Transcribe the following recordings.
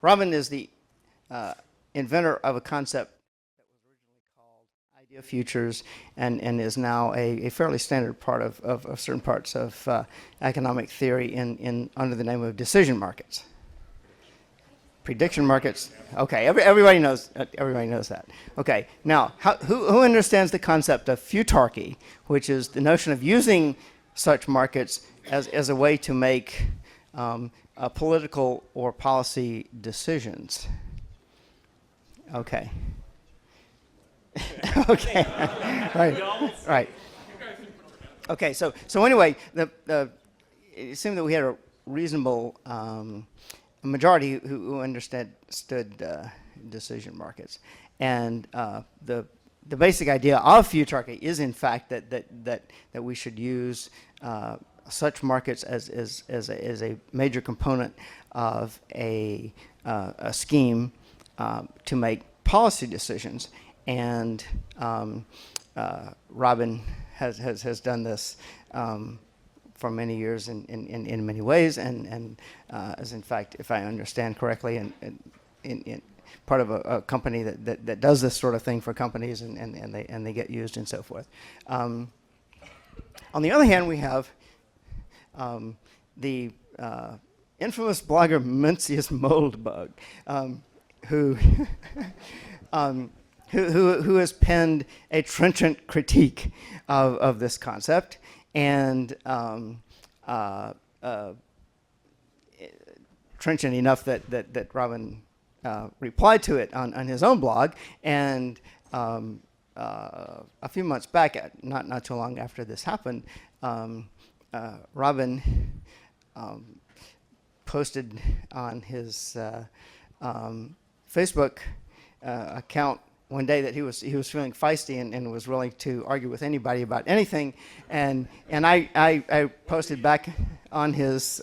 Robin is the inventor of a concept that was originally called idea futures and is now a fairly standard part of certain parts of economic theory under the name of decision markets. Prediction markets. Okay, everybody knows. Everybody knows that. Okay, now who understands the concept of futarchy, which is the notion of using such markets as a way to make political or policy decisions? Okay. Okay. Right. Okay. So anyway, it seemed that we had a reasonable majority who understood decision markets, and the basic idea of futarchy is in fact that we should use such markets as a major component of a scheme to make policy decisions, and Robin has done this for many years in many ways, and as in fact, if I understand correctly, in part of a company that does this sort of thing for companies, and they get used and so forth. On the other hand, we have the infamous blogger Mencius Moldbug, who who has penned a trenchant critique of this concept, and trenchant enough that Robin replied to it on his own blog, and a few months back, not too long after this happened, Robin posted on his Facebook account one day that he was feeling feisty and was willing to argue with anybody about anything, and I posted back on his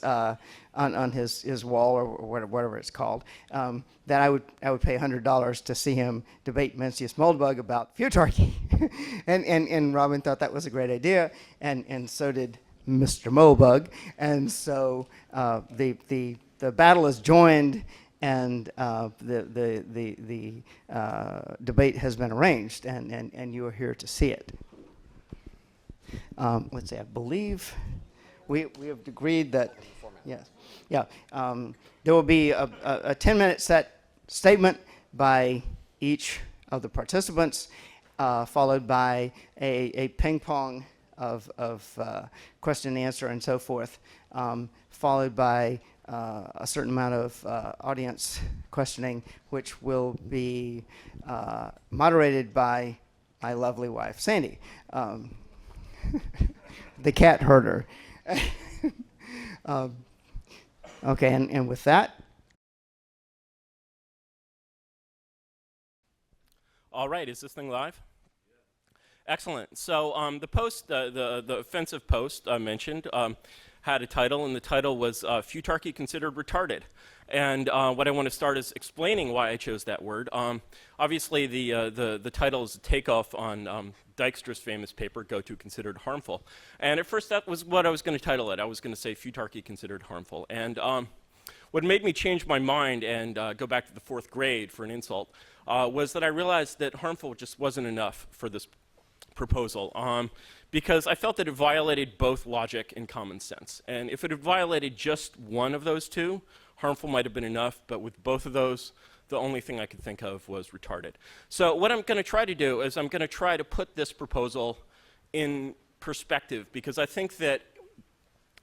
on his wall, or whatever it's called, that I would pay $100 to see him debate Mencius Moldbug about futarchy, and Robin thought that was a great idea, and so did Mr. Moldbug, and so the battle is joined, and the debate has been arranged, and you are here to see it. Let's see, I believe we have agreed that, yes, yeah, there will be a 10-minute set statement by each of the participants, followed by a ping pong of question and answer and so forth, followed by a certain amount of audience questioning, which will be moderated by my lovely wife, Sandy, the cat herder. Okay, and with that. All right, is this thing live? Excellent. So the post, the offensive post I mentioned, had a title, and the title was Futarchy Considered Retarded. And what I want to start is explaining why I chose that word. Obviously, the title is a takeoff on Dijkstra's famous paper, Go To Considered Harmful. And at first, that was what I was going to title it. I was going to say Futarchy Considered Harmful. And what made me change my mind and go back to the 4th grade for an insult was that I realized that harmful just wasn't enough for this proposal, because I felt that it violated both logic and common sense. And if it had violated just one of those two, harmful might have been enough, but with both of those, the only thing I could think of was retarded. So what I'm going to try to do is I'm going to try to put this proposal in perspective, because I think that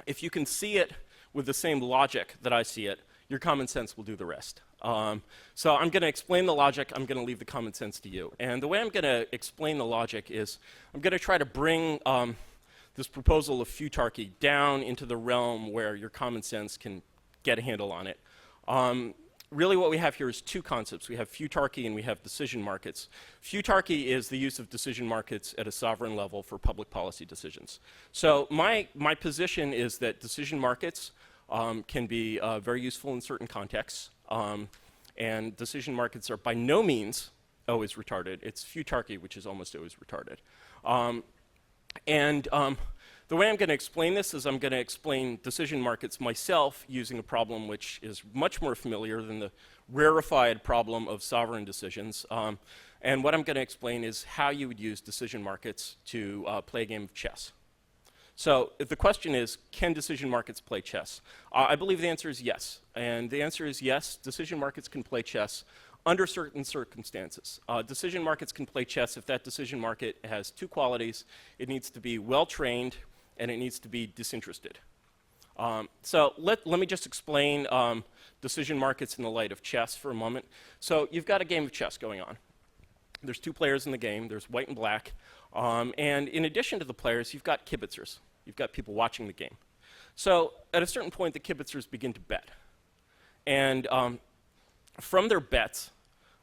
if you can see it with the same logic that I see it, your common sense will do the rest. So I'm going to explain the logic. I'm going to leave the common sense to you. And the way I'm going to explain the logic is I'm going to try to bring this proposal of futarchy down into the realm where your common sense can get a handle on it. Really what we have here is two concepts. We have futarchy and we have decision markets. Futarchy is the use of decision markets at a sovereign level for public policy decisions. So my position is that decision markets can be very useful in certain contexts. And decision markets are by no means always retarded. It's futarchy, which is almost always retarded. The way I'm going to explain this is I'm going to explain decision markets myself using a problem which is much more familiar than the rarefied problem of sovereign decisions. And what I'm going to explain is how you would use decision markets to play a game of chess. So if the question is, can decision markets play chess? I believe the answer is yes. And the answer is yes, decision markets can play chess under certain circumstances. Decision markets can play chess if that decision market has two qualities. It needs to be well-trained, and it needs to be disinterested. So let me just explain decision markets in the light of chess for a moment. So you've got a game of chess going on. There's two players in the game. There's white and black. And in addition to the players, you've got kibitzers. You've got people watching the game. So at a certain point, the kibitzers begin to bet. And from their bets,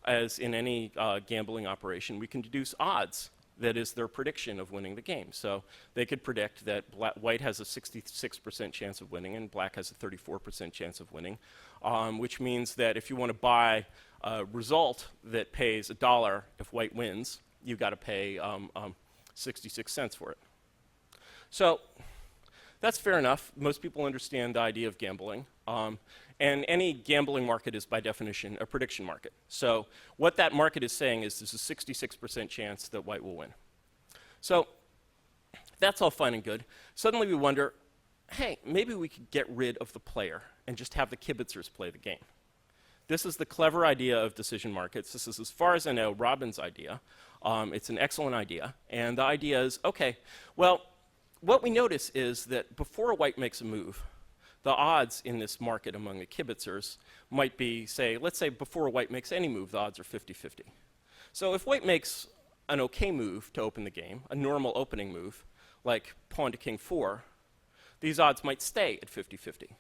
as in any gambling operation, we can deduce odds. That is their prediction of winning the game. So they could predict that white has a 66% chance of winning and black has a 34% chance of winning, which means that if you want to buy a result that pays $1 if white wins, you've got to pay 66 cents for it. So that's fair enough. Most people understand the idea of gambling. And any gambling market is, by definition, a prediction market. So what that market is saying is there's a 66% chance that white will win. So that's all fine and good. Suddenly we wonder, hey, maybe we could get rid of the player and just have the kibitzers play the game. This is the clever idea of decision markets. This is, as far as I know, Robin's idea. It's an excellent idea. And the idea is, okay, well, what we notice is that before white makes a move, the odds in this market among the kibitzers might be, let's say before white makes any move, the odds are 50-50. So if white makes an okay move to open the game, a normal opening move, like pawn to king 4, these odds might stay at 50-50.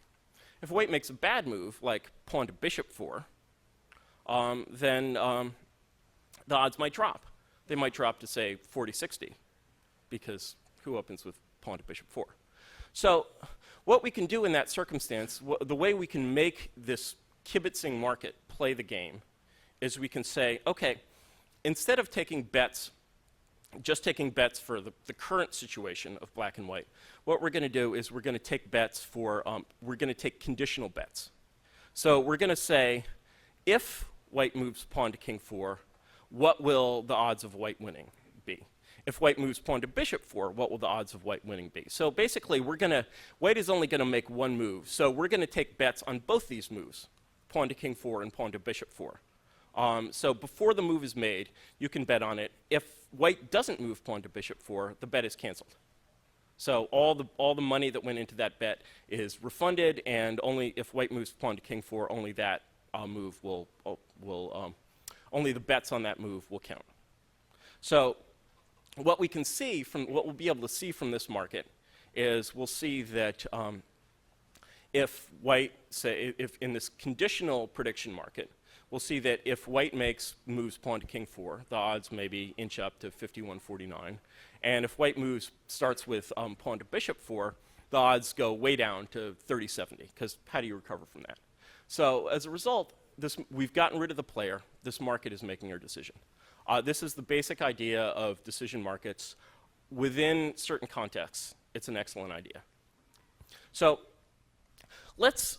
If white makes a bad move, like pawn to bishop 4, then the odds might drop. They might drop to, say, 40-60, because who opens with pawn to bishop 4? So what we can do in that circumstance, the way we can make this kibitzing market play the game, is we can say, okay, instead of taking bets, just taking bets for the current situation of black and white, what we're going to do is we're going to take bets for, we're going to take conditional bets. So we're going to say, if white moves pawn to king 4, what will the odds of white winning be? If white moves pawn to bishop 4, what will the odds of white winning be? So basically, white is only going to make one move. So we're going to take bets on both these moves, pawn to king 4 and pawn to bishop 4. So before the move is made, you can bet on it. If white doesn't move pawn to bishop 4, the bet is canceled. So all the money that went into that bet is refunded, and only if white moves pawn to king 4, only that move only the bets on that move will count. So what we'll be able to see from this market is we'll see that if white, if in this conditional prediction market, we'll see that if white moves pawn to king 4, the odds maybe inch up to 51-49. And if white starts with pawn to bishop 4, the odds go way down to 30-70, because how do you recover from that? So as a result, we've gotten rid of the player. This market is making our decision. This is the basic idea of decision markets. Within certain contexts, it's an excellent idea. So let's,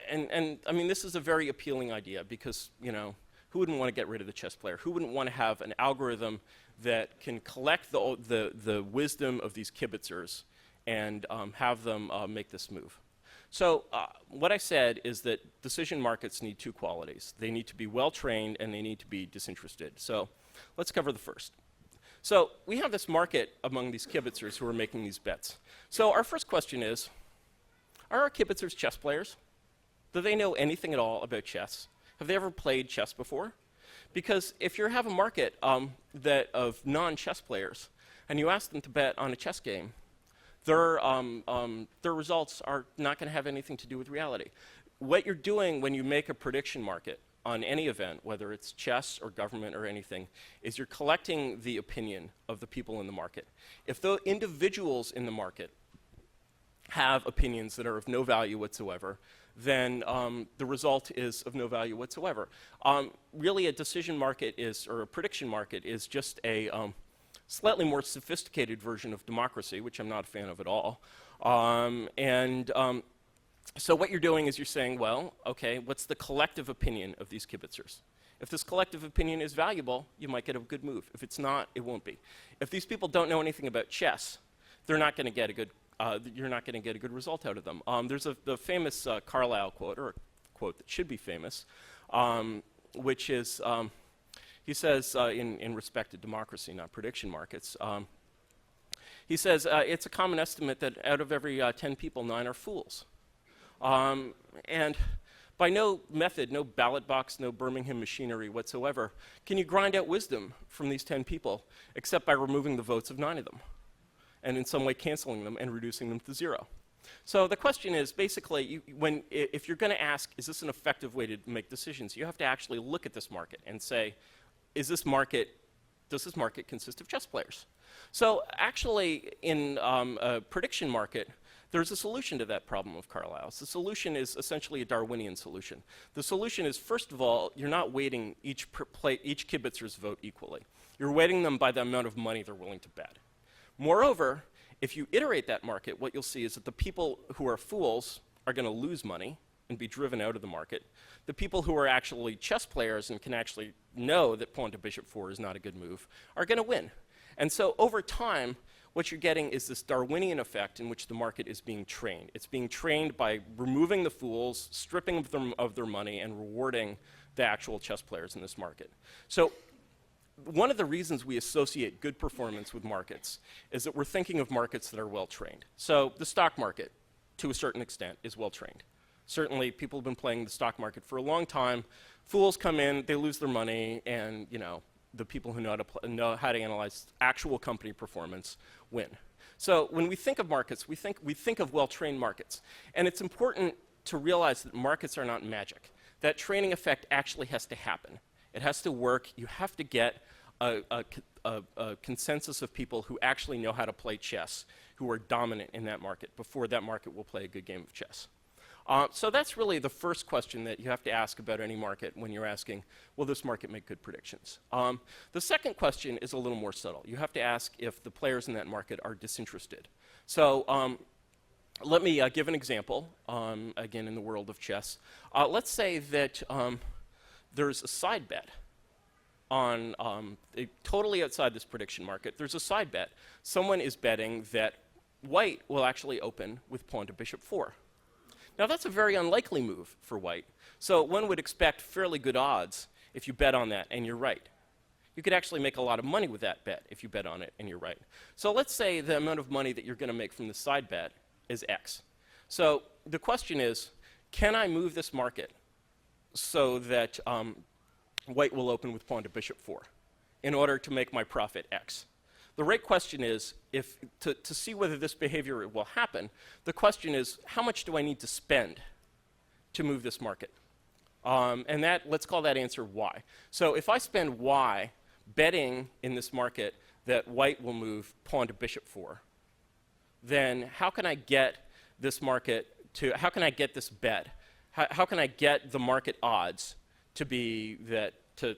and I mean, this is a very appealing idea because, who wouldn't want to get rid of the chess player? Who wouldn't want to have an algorithm that can collect the wisdom of these kibitzers and have them make this move? So what I said is that decision markets need two qualities. They need to be well-trained and they need to be disinterested. So let's cover the first. So we have this market among these kibitzers who are making these bets. So our first question is, are our kibitzers chess players? Do they know anything at all about chess? Have they ever played chess before? Because if you have a market of non-chess players and you ask them to bet on a chess game, their results are not going to have anything to do with reality. What you're doing when you make a prediction market on any event, whether it's chess or government or anything, is you're collecting the opinion of the people in the market. If the individuals in the market have opinions that are of no value whatsoever, then the result is of no value whatsoever. Really, a decision market or a prediction market is just a slightly more sophisticated version of democracy, which I'm not a fan of at all. So what you're doing is you're saying, well, okay, what's the collective opinion of these kibitzers? If this collective opinion is valuable, you might get a good move. If it's not, it won't be. If these people don't know anything about chess, they're not going to get a good. You're not going to get a good result out of them. There's the famous Carlyle quote, or a quote that should be famous, which is he says in respect to democracy, not prediction markets. He says it's a common estimate that out of every 10 people, 9 are fools. And by no method, no ballot box, no Birmingham machinery whatsoever, can you grind out wisdom from these 10 people, except by removing the votes of 9 of them, and in some way canceling them and reducing them to 0. So the question is, basically, if you're going to ask, is this an effective way to make decisions, you have to actually look at this market and say, does this market consist of chess players? So actually, in a prediction market, there's a solution to that problem of Carlyle's. The solution is essentially a Darwinian solution. The solution is, first of all, you're not weighting each kibitzer's vote equally. You're weighting them by the amount of money they're willing to bet. Moreover, if you iterate that market, what you'll see is that the people who are fools are going to lose money and be driven out of the market. The people who are actually chess players and can actually know that pawn to bishop 4 is not a good move are going to win. And so over time, what you're getting is this Darwinian effect in which the market is being trained. It's being trained by removing the fools, stripping them of their money, and rewarding the actual chess players in this market. So one of the reasons we associate good performance with markets is that we're thinking of markets that are well trained. So the stock market, to a certain extent, is well trained. Certainly, people have been playing the stock market for a long time. Fools come in, they lose their money, and the people who know how to analyze actual company performance win. So when we think of markets, we think of well-trained markets. And it's important to realize that markets are not magic. That training effect actually has to happen. It has to work. You have to get a consensus of people who actually know how to play chess, who are dominant in that market, before that market will play a good game of chess. So that's really the first question that you have to ask about any market when you're asking, will this market make good predictions? The second question is a little more subtle. You have to ask if the players in that market are disinterested. So let me give an example, again, in the world of chess. Let's say that there's a side bet on, totally outside this prediction market, there's a side bet. Someone is betting that white will actually open with pawn to bishop 4. Now that's a very unlikely move for white. So one would expect fairly good odds if you bet on that and you're right. You could actually make a lot of money with that bet if you bet on it and you're right. So let's say the amount of money that you're going to make from the side bet is X. So the question is, can I move this market so that white will open with pawn to bishop 4 in order to make my profit X? The right question is, to see whether this behavior will happen, the question is, how much do I need to spend to move this market? And let's call that answer Y. So if I spend Y betting in this market that white will move pawn to bishop 4, then how can I get this market to, how can I get this bet? How can I get the market odds to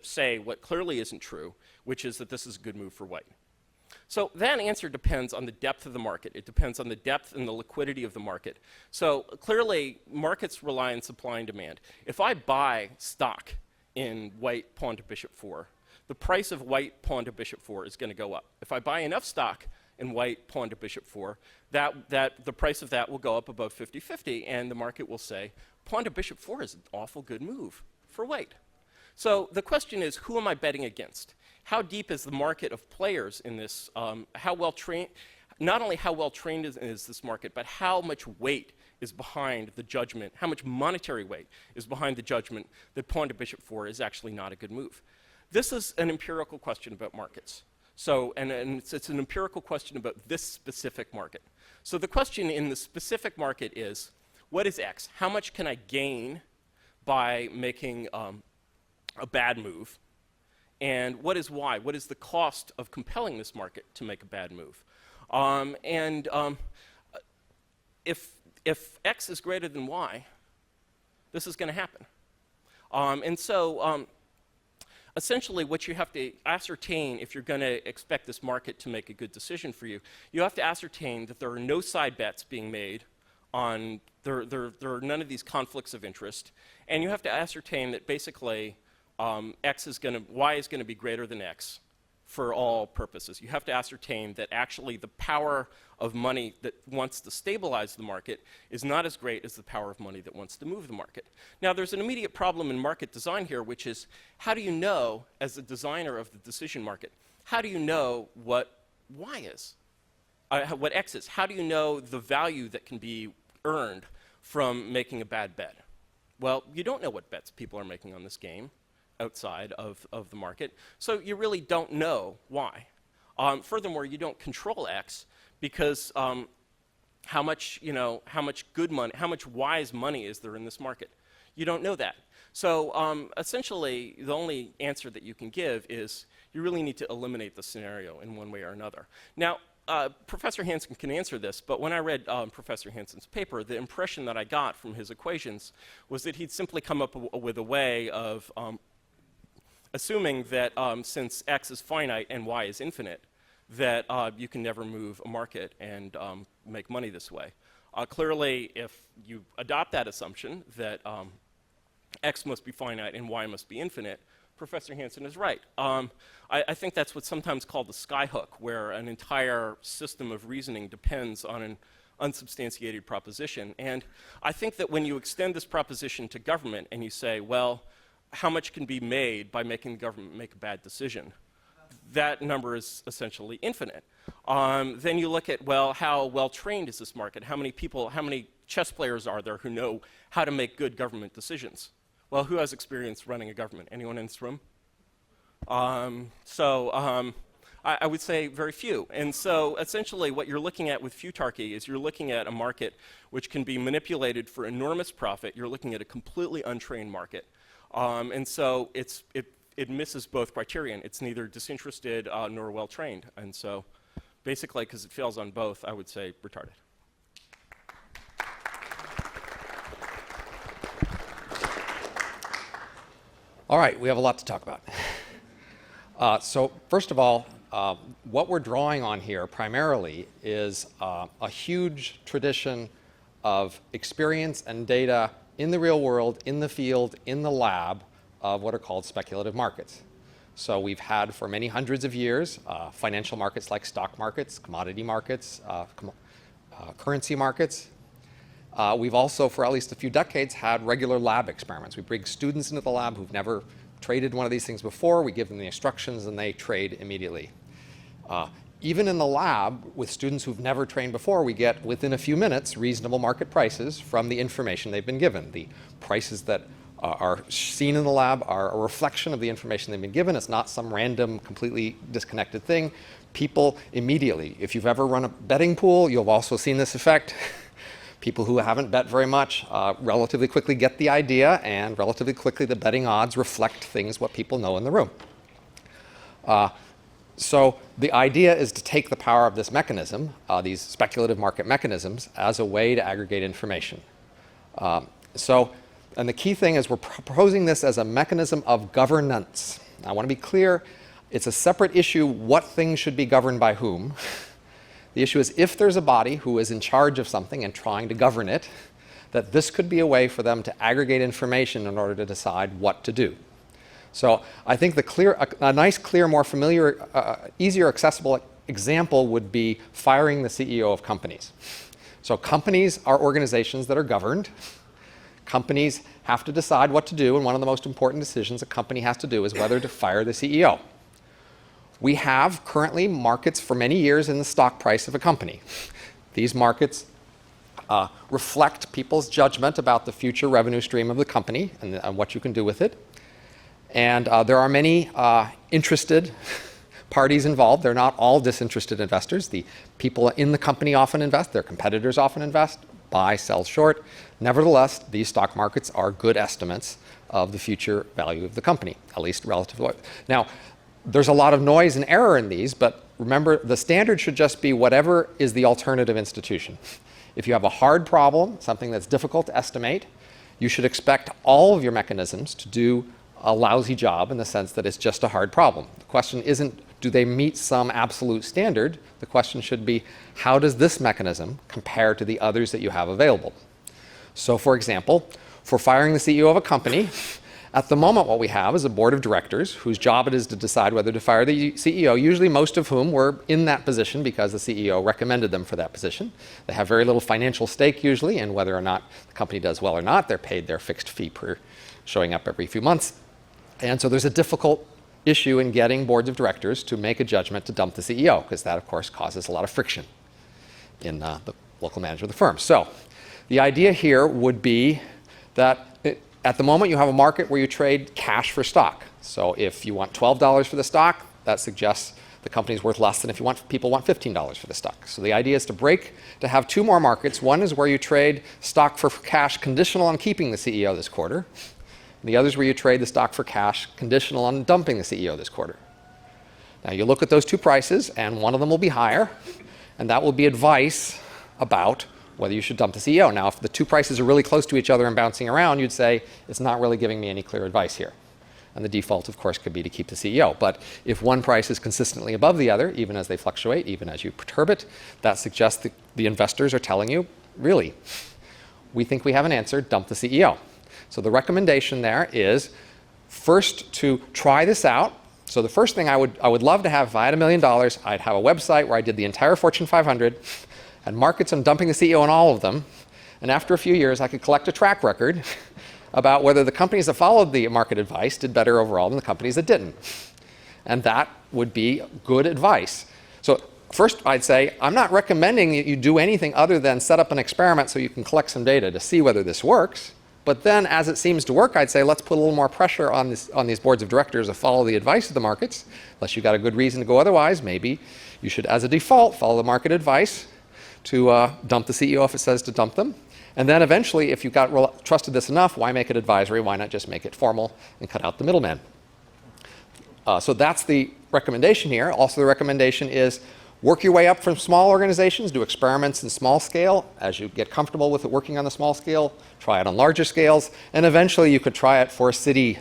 say what clearly isn't true, which is that this is a good move for white? So that answer depends on the depth of the market. It depends on the depth and the liquidity of the market. So clearly, markets rely on supply and demand. If I buy stock in white pawn to bishop 4, the price of white pawn to bishop 4 is going to go up. If I buy enough stock in white pawn to bishop 4, the price of that will go up above 50-50, and the market will say, pawn to bishop 4 is an awful good move for white. So the question is, who am I betting against? How deep is the market of players in this? How well trained? Not only how well trained is this market, but how much weight is behind the judgment? How much monetary weight is behind the judgment that pawn to bishop 4 is actually not a good move? This is an empirical question about markets. So, and it's an empirical question about this specific market. So the question in the specific market is, what is X? How much can I gain by making a bad move? And what is Y? What is the cost of compelling this market to make a bad move? If X is greater than Y, this is going to happen. Essentially, what you have to ascertain if you're going to expect this market to make a good decision for you, you have to ascertain that there are no side bets being made There are none of these conflicts of interest, and you have to ascertain that basically y is going to be greater than x for all purposes. You have to ascertain that actually the power of money that wants to stabilize the market is not as great as the power of money that wants to move the market. Now, there's an immediate problem in market design here, which is how do you know, as the designer of the decision market, how do you know what y is, what x is? How do you know the value that can be earned from making a bad bet? Well, you don't know what bets people are making on this game outside of the market, so you really don't know why. Furthermore, you don't control x because how much good money, how much wise money is there in this market? You don't know that. So essentially, the only answer that you can give is you really need to eliminate the scenario in one way or another. Now, Professor Hanson can answer this, but when I read Professor Hanson's paper, the impression that I got from his equations was that he'd simply come up with a way of assuming that since x is finite and y is infinite, that you can never move a market and make money this way. Clearly, if you adopt that assumption that x must be finite and y must be infinite, Professor Hanson is right. I think that's what's sometimes called the skyhook, where an entire system of reasoning depends on an unsubstantiated proposition. And I think that when you extend this proposition to government and you say, well, how much can be made by making the government make a bad decision? That number is essentially infinite. Then you look at, well, how well trained is this market? How many people, how many chess players are there who know how to make good government decisions? Well, who has experience running a government? Anyone in this room? I would say very few. And so essentially what you're looking at with Futarchy is you're looking at a market which can be manipulated for enormous profit. You're looking at a completely untrained market. And so it misses both criterion. It's neither disinterested nor well-trained. And so basically, because it fails on both, I would say retarded. All right, we have a lot to talk about. So first of all, what we're drawing on here primarily is a huge tradition of experience and data in the real world, in the field, in the lab, of what are called speculative markets. So we've had for many hundreds of years financial markets like stock markets, commodity markets, currency markets. We've also, for at least a few decades, had regular lab experiments. We bring students into the lab who've never traded one of these things before. We give them the instructions and they trade immediately. Even in the lab, with students who've never trained before, we get, within a few minutes, reasonable market prices from the information they've been given. The prices that are seen in the lab are a reflection of the information they've been given. It's not some random, completely disconnected thing. People immediately, if you've ever run a betting pool, you've also seen this effect. People who haven't bet very much relatively quickly get the idea, and relatively quickly the betting odds reflect things what people know in the room. So the idea is to take the power of this mechanism, these speculative market mechanisms, as a way to aggregate information. And the key thing is we're proposing this as a mechanism of governance. I want to be clear, it's a separate issue what things should be governed by whom. The issue is if there's a body who is in charge of something and trying to govern it, that this could be a way for them to aggregate information in order to decide what to do. So I think a nice, clear, more familiar, easier accessible example would be firing the CEO of companies. So companies are organizations that are governed. Companies have to decide what to do, and one of the most important decisions a company has to do is whether to fire the CEO. We have currently markets for many years in the stock price of a company. These markets reflect people's judgment about the future revenue stream of the company and what you can do with it. And there are many interested parties involved. They're not all disinterested investors. The people in the company often invest. Their competitors often invest, buy, sell, short. Nevertheless, these stock markets are good estimates of the future value of the company, at least relative to it. Now, there's a lot of noise and error in these, but remember, the standard should just be whatever is the alternative institution. If you have a hard problem, something that's difficult to estimate, you should expect all of your mechanisms to do a lousy job in the sense that it's just a hard problem. The question isn't do they meet some absolute standard? The question should be, how does this mechanism compare to the others that you have available? So for example, for firing the CEO of a company, at the moment what we have is a board of directors whose job it is to decide whether to fire the CEO, usually most of whom were in that position because the CEO recommended them for that position. They have very little financial stake usually in whether or not the company does well or not. They're paid their fixed fee per showing up every few months. And so there's a difficult issue in getting boards of directors to make a judgment to dump the CEO, because that of course causes a lot of friction in the local manager of the firm. So the idea here would be that at the moment you have a market where you trade cash for stock. So if you want $12 for the stock, that suggests the company is worth less than if people want $15 for the stock. So the idea is to have two more markets. One is where you trade stock for cash conditional on keeping the CEO this quarter. The other is where you trade the stock for cash conditional on dumping the CEO this quarter. Now you look at those two prices and one of them will be higher, and that will be advice about whether you should dump the CEO. Now if the two prices are really close to each other and bouncing around, you'd say it's not really giving me any clear advice here. And the default of course could be to keep the CEO. But if one price is consistently above the other, even as they fluctuate, even as you perturb it, that suggests that the investors are telling you, really, we think we have an answer, dump the CEO. So the recommendation there is first to try this out. So the first thing I would love to have, if I had $1 million, I'd have a website where I did the entire Fortune 500, had markets on dumping the CEO on all of them, and after a few years I could collect a track record about whether the companies that followed the market advice did better overall than the companies that didn't. And that would be good advice. So first I'd say, I'm not recommending that you do anything other than set up an experiment so you can collect some data to see whether this works. But then as it seems to work, I'd say let's put a little more pressure on these boards of directors to follow the advice of the markets. Unless you've got a good reason to go otherwise, maybe you should, as a default, follow the market advice to dump the CEO if it says to dump them. And then eventually, if you've got trusted this enough, why make it advisory? Why not just make it formal and cut out the middleman? So that's the recommendation here. Also, the recommendation is work your way up from small organizations, do experiments in small scale. As you get comfortable with it working on the small scale, try it on larger scales, and eventually you could try it for a city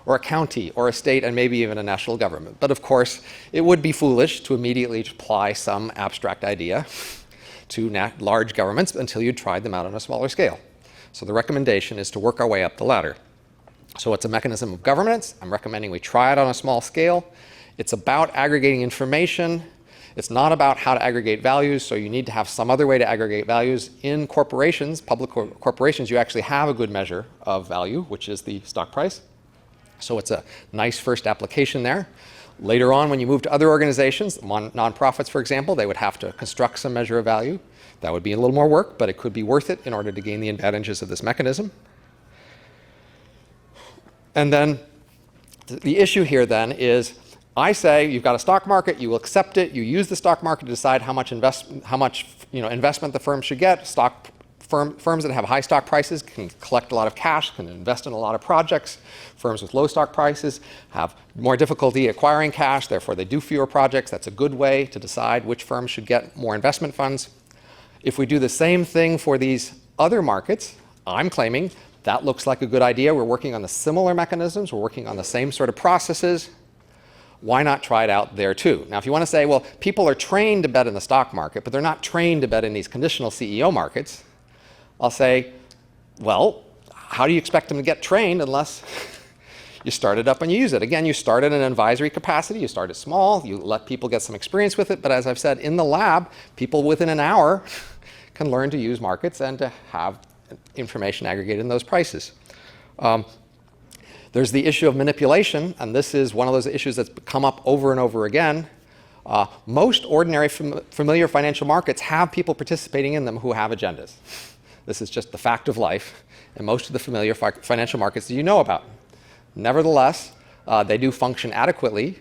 or a county or a state and maybe even a national government. But of course, it would be foolish to immediately apply some abstract idea to large governments until you tried them out on a smaller scale. So the recommendation is to work our way up the ladder. So it's a mechanism of governance. I'm recommending we try it on a small scale. It's about aggregating information. It's not about how to aggregate values, so you need to have some other way to aggregate values. In corporations, public corporations, you actually have a good measure of value, which is the stock price. So it's a nice first application there. Later on, when you move to other organizations, nonprofits, for example, they would have to construct some measure of value. That would be a little more work, but it could be worth it in order to gain the advantages of this mechanism. And then the issue here then is, I say you've got a stock market, you will accept it, you use the stock market to decide how much investment the firm should get. Firms that have high stock prices can collect a lot of cash, can invest in a lot of projects. Firms with low stock prices have more difficulty acquiring cash, therefore they do fewer projects. That's a good way to decide which firms should get more investment funds. If we do the same thing for these other markets, I'm claiming that looks like a good idea. We're working on the similar mechanisms, we're working on the same sort of processes. Why not try it out there too? Now if you want to say, well, people are trained to bet in the stock market, but they're not trained to bet in these conditional CEO markets, I'll say, well, how do you expect them to get trained unless you start it up and you use it? Again, you start in an advisory capacity, you start it small, you let people get some experience with it, but as I've said, in the lab, people within an hour can learn to use markets and to have information aggregated in those prices. There's the issue of manipulation, and this is one of those issues that's come up over and over again. Most ordinary familiar financial markets have people participating in them who have agendas. This is just the fact of life, and most of the familiar financial markets that you know about. Nevertheless, they do function adequately.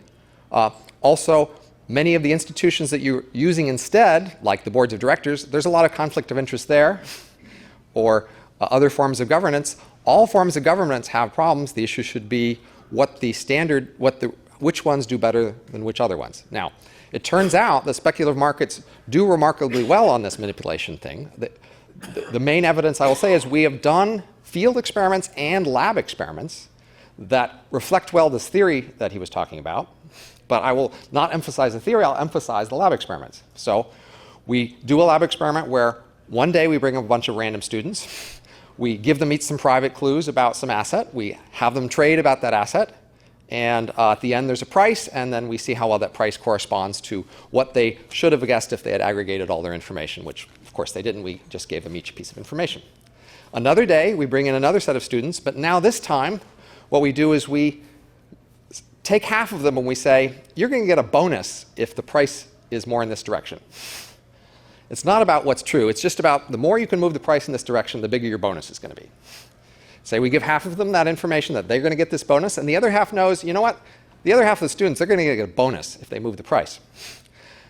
Also, many of the institutions that you're using instead, like the boards of directors, there's a lot of conflict of interest there, or other forms of governance. All forms of governance have problems. The issue should be which ones do better than which other ones. Now, it turns out that speculative markets do remarkably well on this manipulation thing. The main evidence I will say is we have done field experiments and lab experiments that reflect well this theory that he was talking about, but I will not emphasize the theory, I'll emphasize the lab experiments. So we do a lab experiment where one day we bring a bunch of random students, we give them each some private clues about some asset, we have them trade about that asset, and at the end there's a price, and then we see how well that price corresponds to what they should have guessed if they had aggregated all their information, which of course they didn't, we just gave them each a piece of information. Another day we bring in another set of students, but now this time what we do is we take half of them and we say, you're going to get a bonus if the price is more in this direction. It's not about what's true, it's just about the more you can move the price in this direction, the bigger your bonus is going to be. Say we give half of them that information that they're going to get this bonus, and the other half knows, you know what, the other half of the students, they're going to get a bonus if they move the price.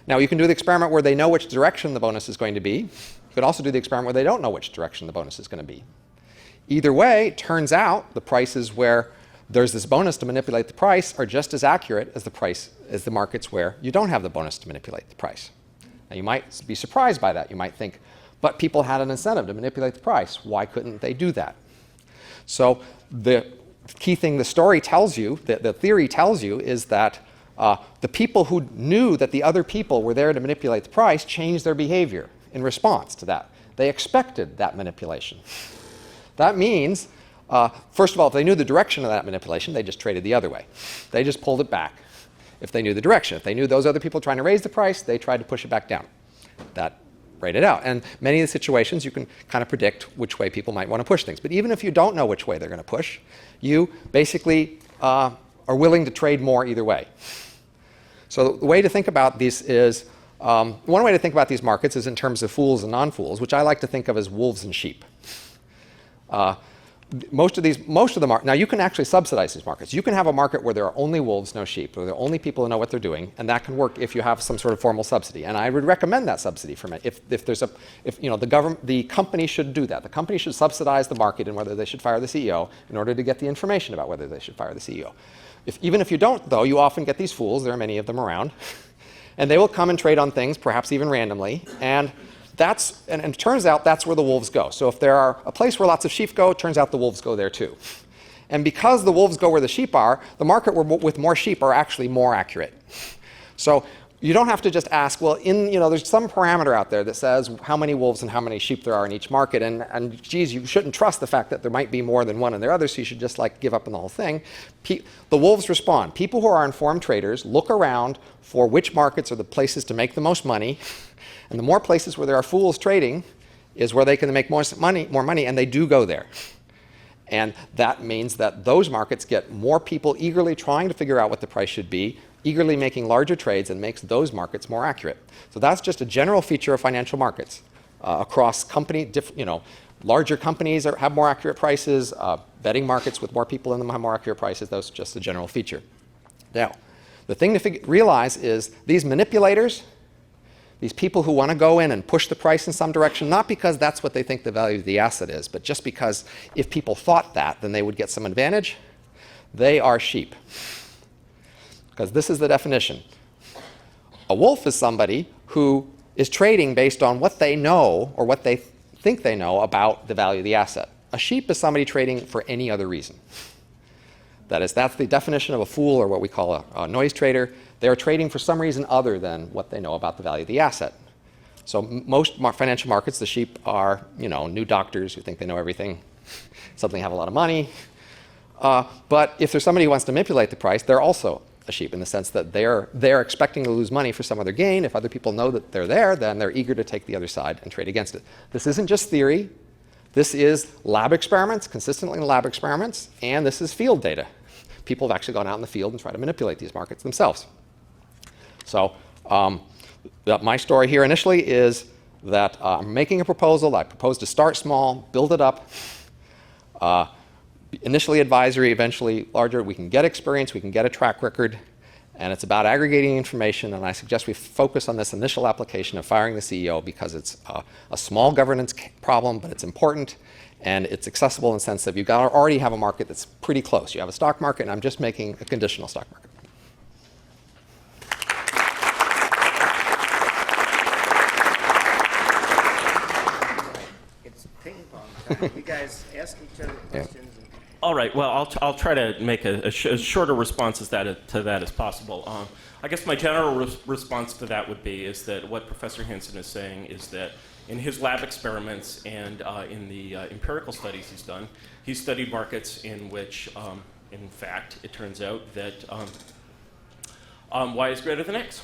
Now you can do the experiment where they know which direction the bonus is going to be. You could also do the experiment where they don't know which direction the bonus is going to be. Either way, it turns out the prices where there's this bonus to manipulate the price are just as accurate as the markets where you don't have the bonus to manipulate the price. Now you might be surprised by that. You might think, but people had an incentive to manipulate the price. Why couldn't they do that? So the key thing the story tells you, the theory tells you, is that the people who knew that the other people were there to manipulate the price changed their behavior in response to that. They expected that manipulation. That means, first of all, if they knew the direction of that manipulation, they just traded the other way. They just pulled it back if they knew the direction. If they knew those other people trying to raise the price, they tried to push it back down. That rated out. And many of the situations you can kind of predict which way people might want to push things. But even if you don't know which way they're going to push, you basically are willing to trade more either way. So the way to think about these is, one way to think about these markets is in terms of fools and non-fools, which I like to think of as wolves and sheep. Most of the now you can actually subsidize these markets. You can have a market where there are only wolves, no sheep, where there are only people who know what they're doing, and that can work if you have some sort of formal subsidy. And I would recommend that subsidy for me. If the company should do that. The company should subsidize the market and whether they should fire the CEO in order to get the information about whether they should fire the CEO. Even if you don't, though, you often get these fools. There are many of them around, and they will come and trade on things, perhaps even randomly, and it turns out that's where the wolves go. So if there are a place where lots of sheep go, it turns out the wolves go there too. And because the wolves go where the sheep are, the market with more sheep are actually more accurate. So you don't have to just ask, well, there's some parameter out there that says how many wolves and how many sheep there are in each market, and geez, you shouldn't trust the fact that there might be more than one in the other, so you should just give up on the whole thing. The wolves respond. People who are informed traders look around for which markets are the places to make the most money, and the more places where there are fools trading is where they can make more money, and they do go there. And that means that those markets get more people eagerly trying to figure out what the price should be, eagerly making larger trades, and makes those markets more accurate. So that's just a general feature of financial markets. Across larger companies have more accurate prices, betting markets with more people in them have more accurate prices. That's just a general feature. Now, the thing to realize is these manipulators, these people who want to go in and push the price in some direction, not because that's what they think the value of the asset is, but just because if people thought that, then they would get some advantage, they are sheep. Because this is the definition. A wolf is somebody who is trading based on what they know or what they think they know about the value of the asset. A sheep is somebody trading for any other reason. That's the definition of a fool, or what we call a noise trader. They're trading for some reason other than what they know about the value of the asset. So most financial markets, the sheep are new doctors who think they know everything, suddenly have a lot of money. But if there's somebody who wants to manipulate the price, they're also a sheep in the sense that they're expecting to lose money for some other gain. If other people know that they're there, then they're eager to take the other side and trade against it. This isn't just theory. This is lab experiments, consistently in lab experiments, and this is field data. People have actually gone out in the field and tried to manipulate these markets themselves. So my story here initially is that I'm making a proposal. I propose to start small, build it up, initially advisory, eventually larger. We can get experience, we can get a track record, and it's about aggregating information, and I suggest we focus on this initial application of firing the CEO because it's a small governance problem, but it's important, and it's accessible in the sense that you already have a market that's pretty close. You have a stock market, and I'm just making a conditional stock market. It's ping pong time. You guys ask each other questions. All right. Well, I'll try to make as shorter response to that as possible. I guess my general response to that would be is that what Professor Hanson is saying is that in his lab experiments and in the empirical studies he's done, he's studied markets in which, in fact, it turns out that Y is greater than X.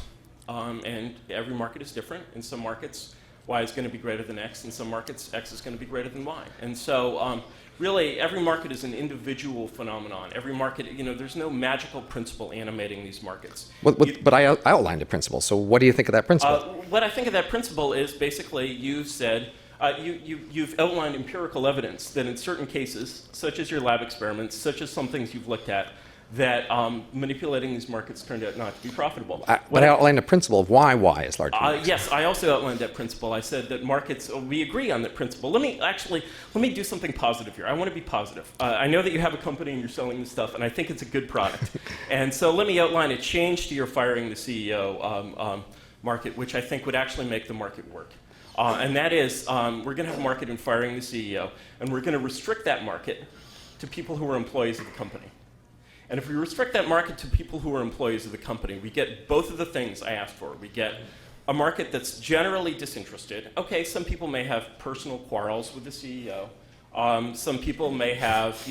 And every market is different. In some markets, Y is going to be greater than X. In some markets, X is going to be greater than Y. And so really, every market is an individual phenomenon. Every market, there's no magical principle animating these markets. But I outlined a principle. So what do you think of that principle? What I think of that principle is basically you said, you've outlined empirical evidence that in certain cases, such as your lab experiments, such as some things you've looked at, that manipulating these markets turned out not to be profitable. But I outlined a principle of why Y is larger than X. Yes, I also outlined that principle. I said that markets, we agree on that principle. Let me do something positive here. I want to be positive. I know that you have a company and you're selling this stuff, and I think it's a good product. And so let me outline a change to your firing the CEO market, which I think would actually make the market work. And that is, we're going to have a market in firing the CEO, and we're going to restrict that market to people who are employees of the company. And if we restrict that market to people who are employees of the company, we get both of the things I asked for. We get a market that's generally disinterested. Okay, some people may have personal quarrels with the CEO. Some people may have,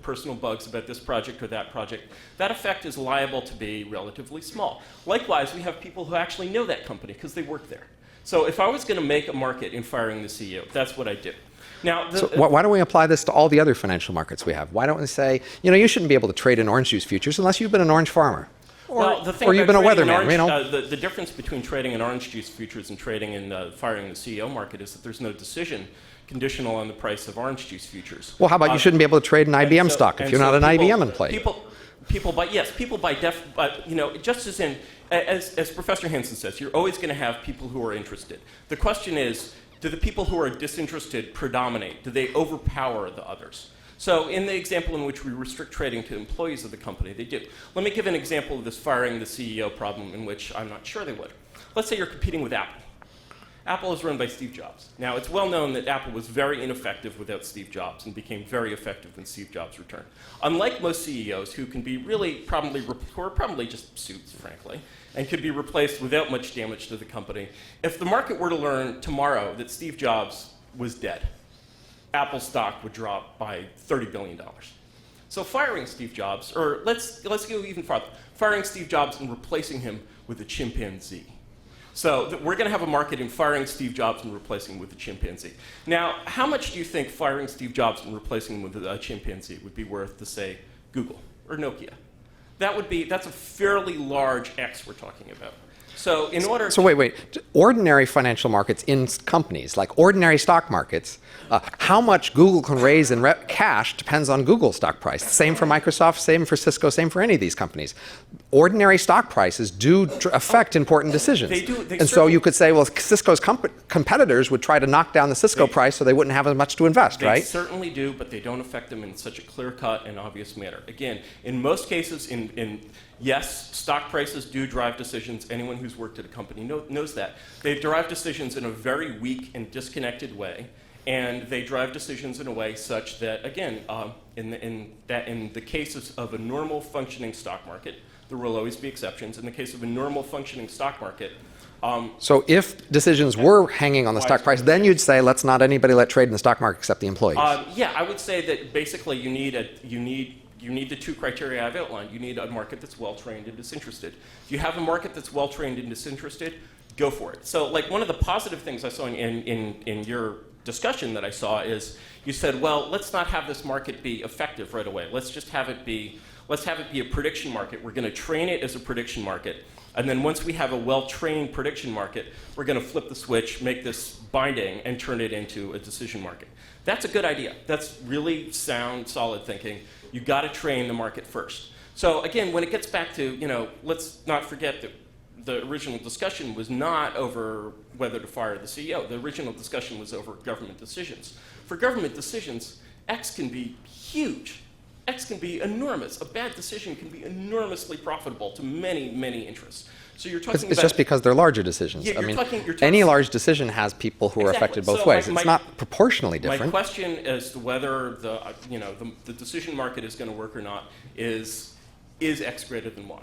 personal bugs about this project or that project. That effect is liable to be relatively small. Likewise, we have people who actually know that company because they work there. So if I was going to make a market in firing the CEO, that's what I do. Now, so why don't we apply this to all the other financial markets we have? Why don't we say, you shouldn't be able to trade in orange juice futures unless you've been an orange farmer, or you've been a weatherman. The difference between trading in orange juice futures and trading in firing the CEO market is that there's no decision conditional on the price of orange juice futures. Well, how about you shouldn't be able to trade an IBM stock if you're not an IBM employee? People just as in, as Professor Hanson says, you're always going to have people who are interested. The question is, do the people who are disinterested predominate? Do they overpower the others? So in the example in which we restrict trading to employees of the company, they do. Let me give an example of this firing the CEO problem in which I'm not sure they would. Let's say you're competing with Apple. Apple is run by Steve Jobs. Now, it's well known that Apple was very ineffective without Steve Jobs and became very effective when Steve Jobs returned. Unlike most CEOs who can be really who are probably just suits, frankly, and could be replaced without much damage to the company, if the market were to learn tomorrow that Steve Jobs was dead, Apple stock would drop by $30 billion. So firing Steve Jobs, or let's go even farther, firing Steve Jobs and replacing him with a chimpanzee. So we're going to have a market in firing Steve Jobs and replacing him with a chimpanzee. Now, how much do you think firing Steve Jobs and replacing him with a chimpanzee would be worth to, say, Google or Nokia? That's a fairly large X we're talking about. So in order So wait. Ordinary financial markets in companies, like ordinary stock markets, how much Google can raise in cash depends on Google's stock price. Same for Microsoft, same for Cisco, same for any of these companies. Ordinary stock prices do affect important decisions. They do. And so you could say, well, Cisco's competitors would try to knock down the Cisco price so they wouldn't have as much to invest, right? They certainly do, but they don't affect them in such a clear-cut and obvious manner. Again, in most cases, yes, stock prices do drive decisions. Anyone who's worked at a company knows that. They drive decisions in a very weak and disconnected way, and they drive decisions in a way such that, again, in the cases of a normal functioning stock market, there will always be exceptions. In the case of a normal functioning stock market, so if decisions were hanging on the stock price, then you'd say, let's not anybody let trade in the stock market except the employees. Yeah, I would say that basically you need the two criteria I've outlined. You need a market that's well-trained and disinterested. If you have a market that's well-trained and disinterested, go for it. So like one of the positive things I saw in your discussion that I saw is you said, well, let's not have this market be effective right away. Let's just have it be a prediction market. We're going to train it as a prediction market. And then once we have a well-trained prediction market, we're going to flip the switch, make this binding, and turn it into a decision market. That's a good idea. That's really sound, solid thinking. You've got to train the market first. So again, when it gets back to, let's not forget that the original discussion was not over whether to fire the CEO. The original discussion was over government decisions. For government decisions, X can be huge. X can be enormous. A bad decision can be enormously profitable to many, many interests. So you're talking It's just because they're larger decisions. Yeah, I mean, you're talking any large decision has people who are Exactly. affected both So ways. my- It's not proportionally My different. question as to whether the decision market is going to work or not is X greater than Y?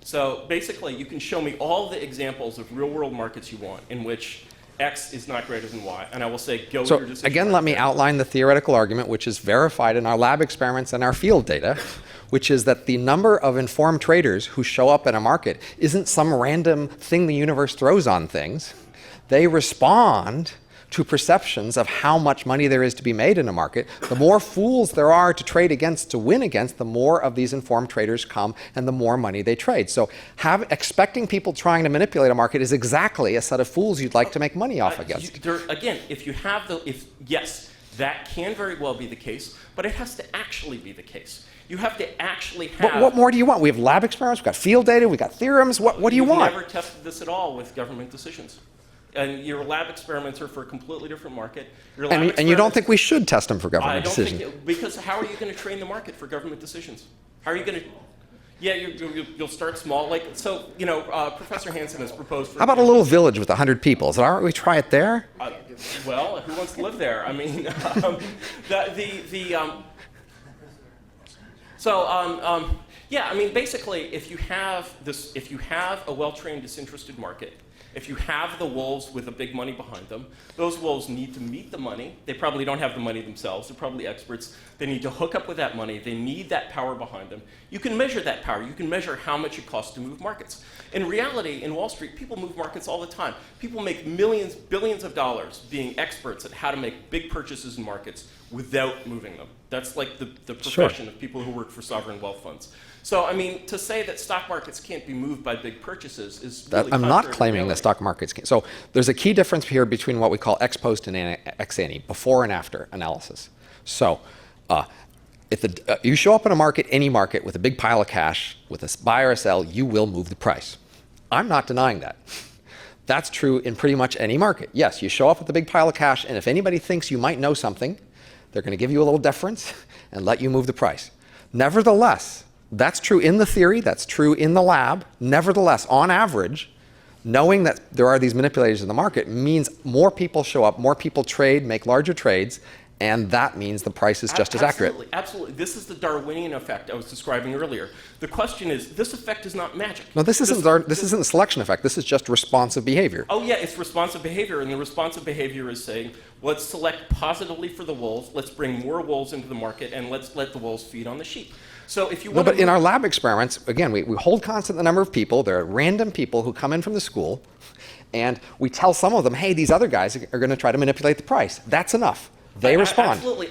So basically, you can show me all the examples of real-world markets you want in which X is not greater than Y, and I will say go with So your decision again, let me market. outline the theoretical argument, which is verified in our lab experiments and our field data, which is that the number of informed traders who show up in a market isn't some random thing the universe throws on things. They respond to perceptions of how much money there is to be made in a market. The more fools there are to trade against, to win against, the more of these informed traders come and the more money they trade. So expecting people trying to manipulate a market is exactly a set of fools you'd like to make money off against. Again, if you have yes, that can very well be the case, but it has to actually be the case. You have to actually have... What more do you want? We have lab experiments, we've got field data, we've got theorems. What do you want? You've never tested this at all with government decisions. And your lab experiments are for a completely different market. And you don't think we should test them for government I don't decisions? think because how are you going to train the market for government decisions? How are you going to... Yeah, you'll start small. Professor Hanson has proposed... How about a little village with 100 people? Is it all right we try it there? Well, who wants to live there? I mean, basically, if you have a well-trained, disinterested market, if you have the wolves with the big money behind them, those wolves need to meet the money. They probably don't have the money themselves. They're probably experts. They need to hook up with that money. They need that power behind them. You can measure that power. You can measure how much it costs to move markets. In reality, in Wall Street, people move markets all the time. People make millions, billions of dollars being experts at how to make big purchases in markets without moving them. That's like the profession of people who work for sovereign wealth funds. So, I mean, to say that stock markets can't be moved by big purchases is really I'm not contrary to claiming reality. that stock markets can't. So there's a key difference here between what we call ex post and ex ante, before and after analysis. So if you show up in a market, any market, with a big pile of cash, with a buy or a sell, you will move the price. I'm not denying that. That's true in pretty much any market. Yes, you show up with a big pile of cash, and if anybody thinks you might know something, they're going to give you a little deference and let you move the price. Nevertheless, that's true in the theory, that's true in the lab. Nevertheless, on average, knowing that there are these manipulators in the market means more people show up, more people trade, make larger trades, and that means the price is just as accurate. Absolutely. This is the Darwinian effect I was describing earlier. The question is, this effect is not magic. No, this isn't the selection effect. This is just responsive behavior. Oh yeah, it's responsive behavior, and the responsive behavior is saying, let's select positively for the wolves, let's bring more wolves into the market, and let's let the wolves feed on the sheep. So if you want but in our lab experiments, again, we hold constant the number of people. There are random people who come in from the school, and we tell some of them, hey, these other guys are going to try to manipulate the price. That's enough. They respond. Absolutely.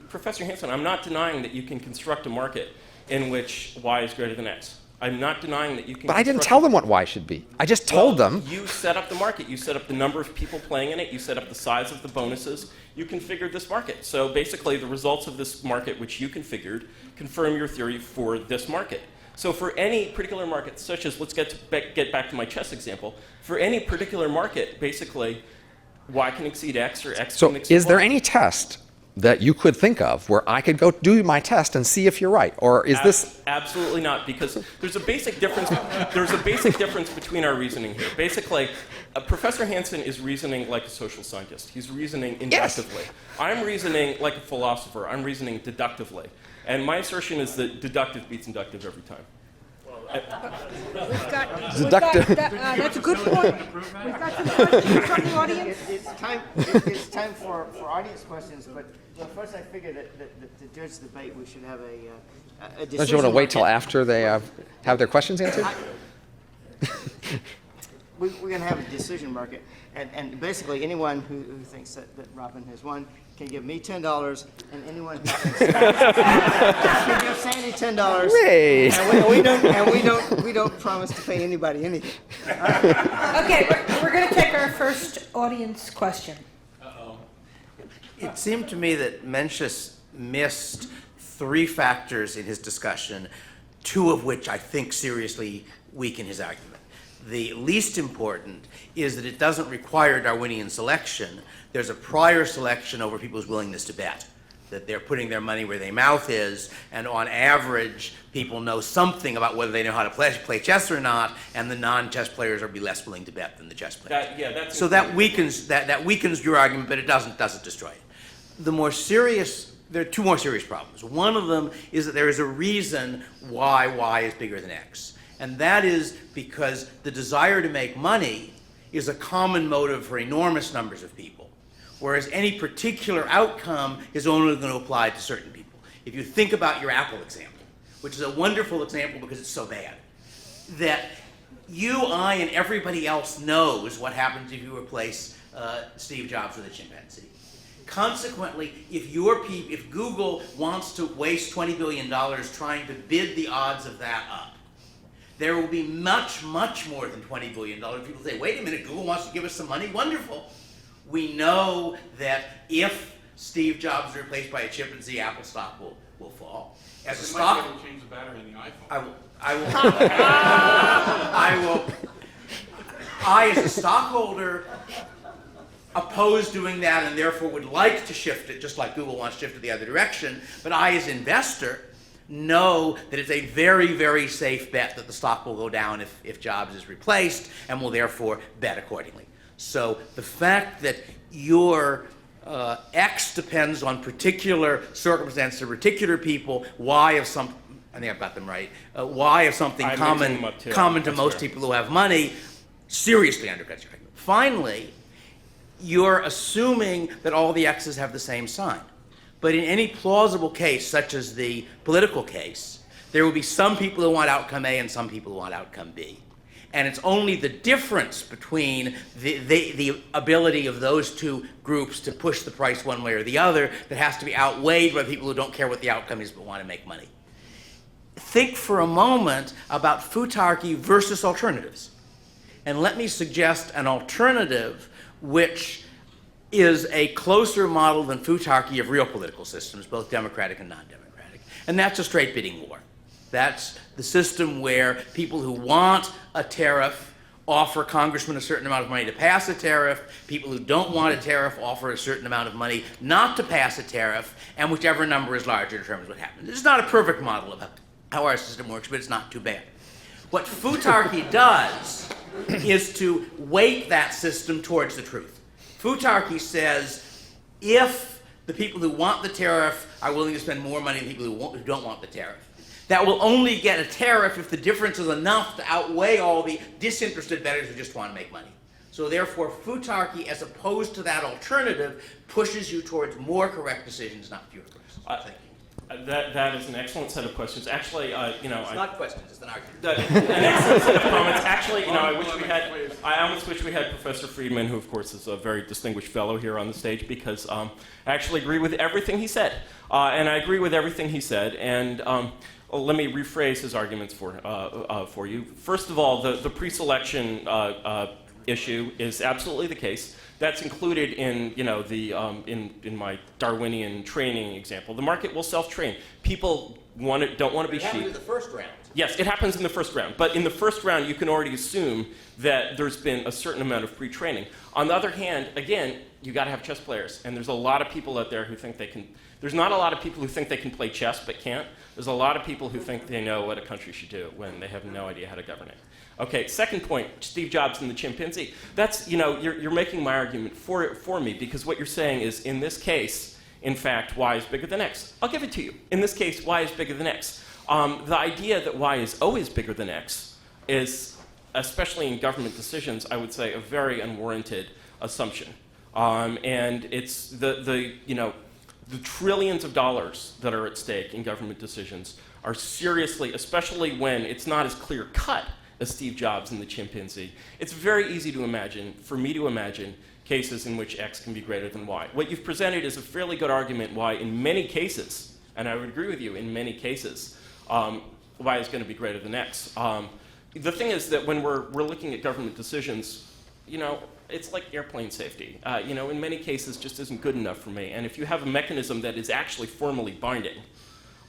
Professor Hanson, I'm not denying that you can construct a market in which Y is greater than X. I'm not denying that you can. But I didn't tell them what Y should be. I just told them. You set up the market. You set up the number of people playing in it. You set up the size of the bonuses. You configured this market. So basically, the results of this market, which you configured, confirm your theory for this market. So for any particular market, such as, let's get back to my chess example, for any particular market, basically, Y can exceed X or X can exceed So is there Y. any test that you could think of where I could go do my test and see if you're right? Or is this... Absolutely not, because there's a basic difference. There's a basic difference between our reasoning here. Basically, Professor Hanson is reasoning like a social scientist. He's reasoning inductively. Yes. I'm reasoning like a philosopher. I'm reasoning deductively. And my assertion is that deductive beats inductive every time. That's a good point. We've got some questions from the audience. It's time for audience questions, but first I figured that to judge the debate we should have a decision. Don't you want to wait till market. after they have their questions answered? We're going to have a decision market, and basically anyone who thinks that Robin has won can give me $10, and anyone who thinks can give Sandy $10. Great. And we don't promise to pay anybody anything. Okay, we're going to take our first audience question. It seemed to me that Mencius missed three factors in his discussion, two of which I think seriously weaken his argument. The least important is that it doesn't require Darwinian selection. There's a prior selection over people's willingness to bet. that they're putting their money where their mouth is, and on average, people know something about whether they know how to play chess or not, and the non-chess players will be less willing to bet than the chess players. So that weakens your argument, but it doesn't destroy it. There are two more serious problems. One of them is that there is a reason why Y is bigger than X, and that is because the desire to make money is a common motive for enormous numbers of people, whereas any particular outcome is only going to apply to certain people. If you think about your Apple example, which is a wonderful example because it's so bad, that you, I, and everybody else knows what happens if you replace Steve Jobs with a chimpanzee. Consequently, if Google wants to waste $20 billion trying to bid the odds of that up, there will be much, much more than $20 billion. People say, wait a minute, Google wants to give us some money? Wonderful. We know that if Steve Jobs is replaced by a chimpanzee, Apple stock will fall. As a stock, might be able to change the battery in the iPhone. I as a stockholder oppose doing that and therefore would like to shift it, just like Google wants to shift it the other direction. But I as an investor know that it's a very, very safe bet that the stock will go down if Jobs is replaced, and will therefore bet accordingly. So the fact that your X depends on particular circumstances or particular people, Y of some, I think I've got them right, Y of something common to most people who have money, seriously undercuts your argument. Finally, you're assuming that all the X's have the same sign. But in any plausible case, such as the political case, there will be some people who want outcome A and some people who want outcome B. And it's only the difference between the ability of those two groups to push the price one way or the other that has to be outweighed by people who don't care what the outcome is but want to make money. Think for a moment about Futarchy versus alternatives. And let me suggest an alternative which is a closer model than Futarchy of real political systems, both democratic and non-democratic. And that's a straight bidding war. That's the system where people who want a tariff offer congressmen a certain amount of money to pass a tariff. People who don't want a tariff offer a certain amount of money not to pass a tariff, and whichever number is larger determines what happens. It's not a perfect model of how our system works, but it's not too bad. What Futarchy does is to weight that system towards the truth. Futarchy says if the people who want the tariff are willing to spend more money than people who don't want the tariff, that will only get a tariff if the difference is enough to outweigh all the disinterested bettors who just want to make money. So therefore, Futarchy, as opposed to that alternative, pushes you towards more correct decisions, not fewer questions. Thank you. That is an excellent set of questions. Actually, it's not questions; it's an argument. An excellent set of comments. Actually, I almost wish we had Professor Friedman, who of course is a very distinguished fellow here on the stage, because I actually agree with everything he said, and I agree with everything he said. And let me rephrase his arguments for you. First of all, the pre-selection issue is absolutely the case. That's included in in my Darwinian training example. The market will self-train. People don't want to be sheep. It happens in the first round. Yes, it happens in the first round. But in the first round, you can already assume that there's been a certain amount of pre-training. On the other hand, again, you got to have chess players, and there's a lot of people out there who think they can. There's not a lot of people who think they can play chess but can't. There's a lot of people who think they know what a country should do when they have no idea how to govern it. Okay, second point, Steve Jobs and the chimpanzee. That's, you're making my argument for me, because what you're saying is, in this case, in fact, Y is bigger than X. I'll give it to you. In this case, Y is bigger than X. The idea that Y is always bigger than X is, especially in government decisions, I would say a very unwarranted assumption. And it's the trillions of dollars that are at stake in government decisions are seriously, especially when it's not as clear-cut as Steve Jobs and the chimpanzee. It's very easy to imagine, for me to imagine, cases in which X can be greater than Y. What you've presented is a fairly good argument why in many cases, and I would agree with you, in many cases, Y is going to be greater than X. The thing is that when we're looking at government decisions, it's like airplane safety. In many cases just isn't good enough for me. And if you have a mechanism that is actually formally binding,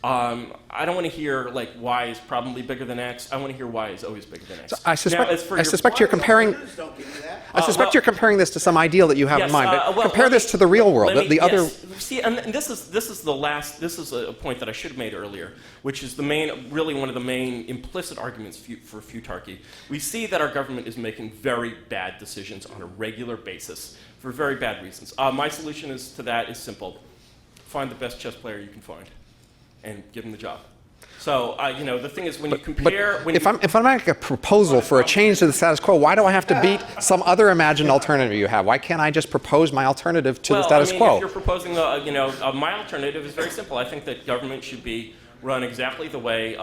I don't want to hear like Y is probably bigger than X. I want to hear Y is always bigger than X. So I suspect, Now, as for I your- suspect you're comparing. Don't give me that. I suspect you're comparing this to some ideal that you have in Yes, mind. But well, compare let this me- to the real world. let me- The other. yes. See, and this is the last. This is a point that I should have made earlier, which is the main, really one of the main implicit arguments for Futarchy. We see that our government is making very bad decisions on a regular basis for very bad reasons. My solution to that is simple: find the best chess player you can find, and give him the job. So the thing is, when you compare, If I make a proposal for a change to the status quo, why do I have to beat some other imagined alternative you have? Why can't I just propose my alternative to the status If quo? you're proposing, my alternative is very simple. I think that government should be run exactly the way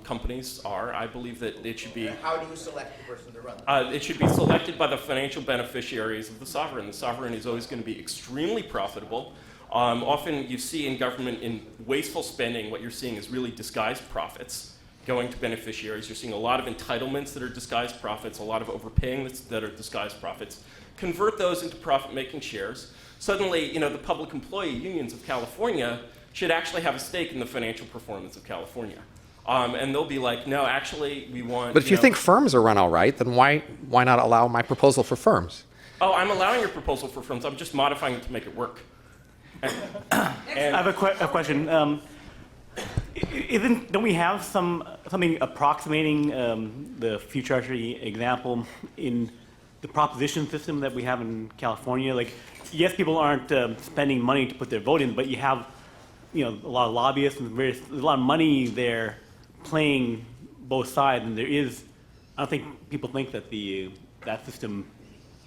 companies are. I believe that it should be. How do you select the person to run them? It should be selected by the financial beneficiaries of the sovereign. The sovereign is always going to be extremely profitable. Often you see in government, in wasteful spending, what you're seeing is really disguised profits going to beneficiaries. You're seeing a lot of entitlements that are disguised profits, a lot of overpaying that are disguised profits. Convert those into profit-making shares. Suddenly, the public employee unions of California should actually have a stake in the financial performance of California. And they'll be like, no, actually, we want... But if you think firms are run all right, then why not allow my proposal for firms? Oh, I'm allowing your proposal for firms. I'm just modifying it to make it work. I have a question. Don't we have something approximating the Futarchy example in the proposition system that we have in California? Like, yes, people aren't spending money to put their vote in, but you have, a lot of lobbyists and there's a lot of money there playing both sides, and there is. I don't think people think that that system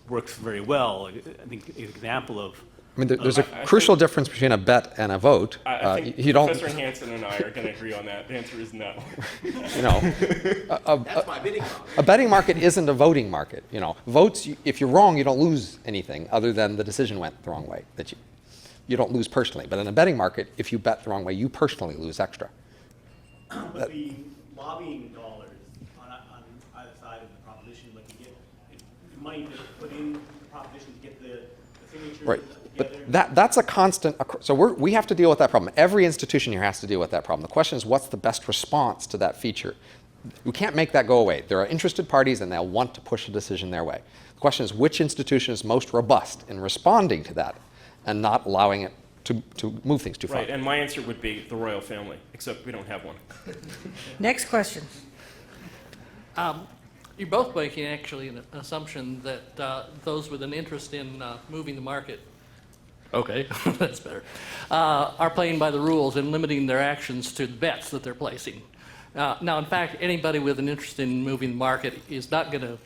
works very well. I think an example of. I mean, there's a crucial difference between a bet and a vote. I think You don't. Professor Hanson and I are going to agree on that. The answer is no. That's my bidding model. A betting market isn't a voting market. Votes. If you're wrong, you don't lose anything other than the decision went the wrong way. That you don't lose personally. But in a betting market, if you bet the wrong way, you personally lose extra. But the lobbying dollars on either side of the proposition, like you get money to put in the proposition to get the signatures Right. together. But that's a constant. So we have to deal with that problem. Every institution here has to deal with that problem. The question is, what's the best response to that feature? We can't make that go away. There are interested parties, and they'll want to push a decision their way. The question is, which institution is most robust in responding to that and not allowing it to move things too far? Right, and my answer would be the royal family, except we don't have one. Next question. You're both making actually an assumption that those with an interest in moving the market, okay, that's better, are playing by the rules and limiting their actions to the bets that they're placing. Now, in fact, anybody with an interest in moving the market is not going to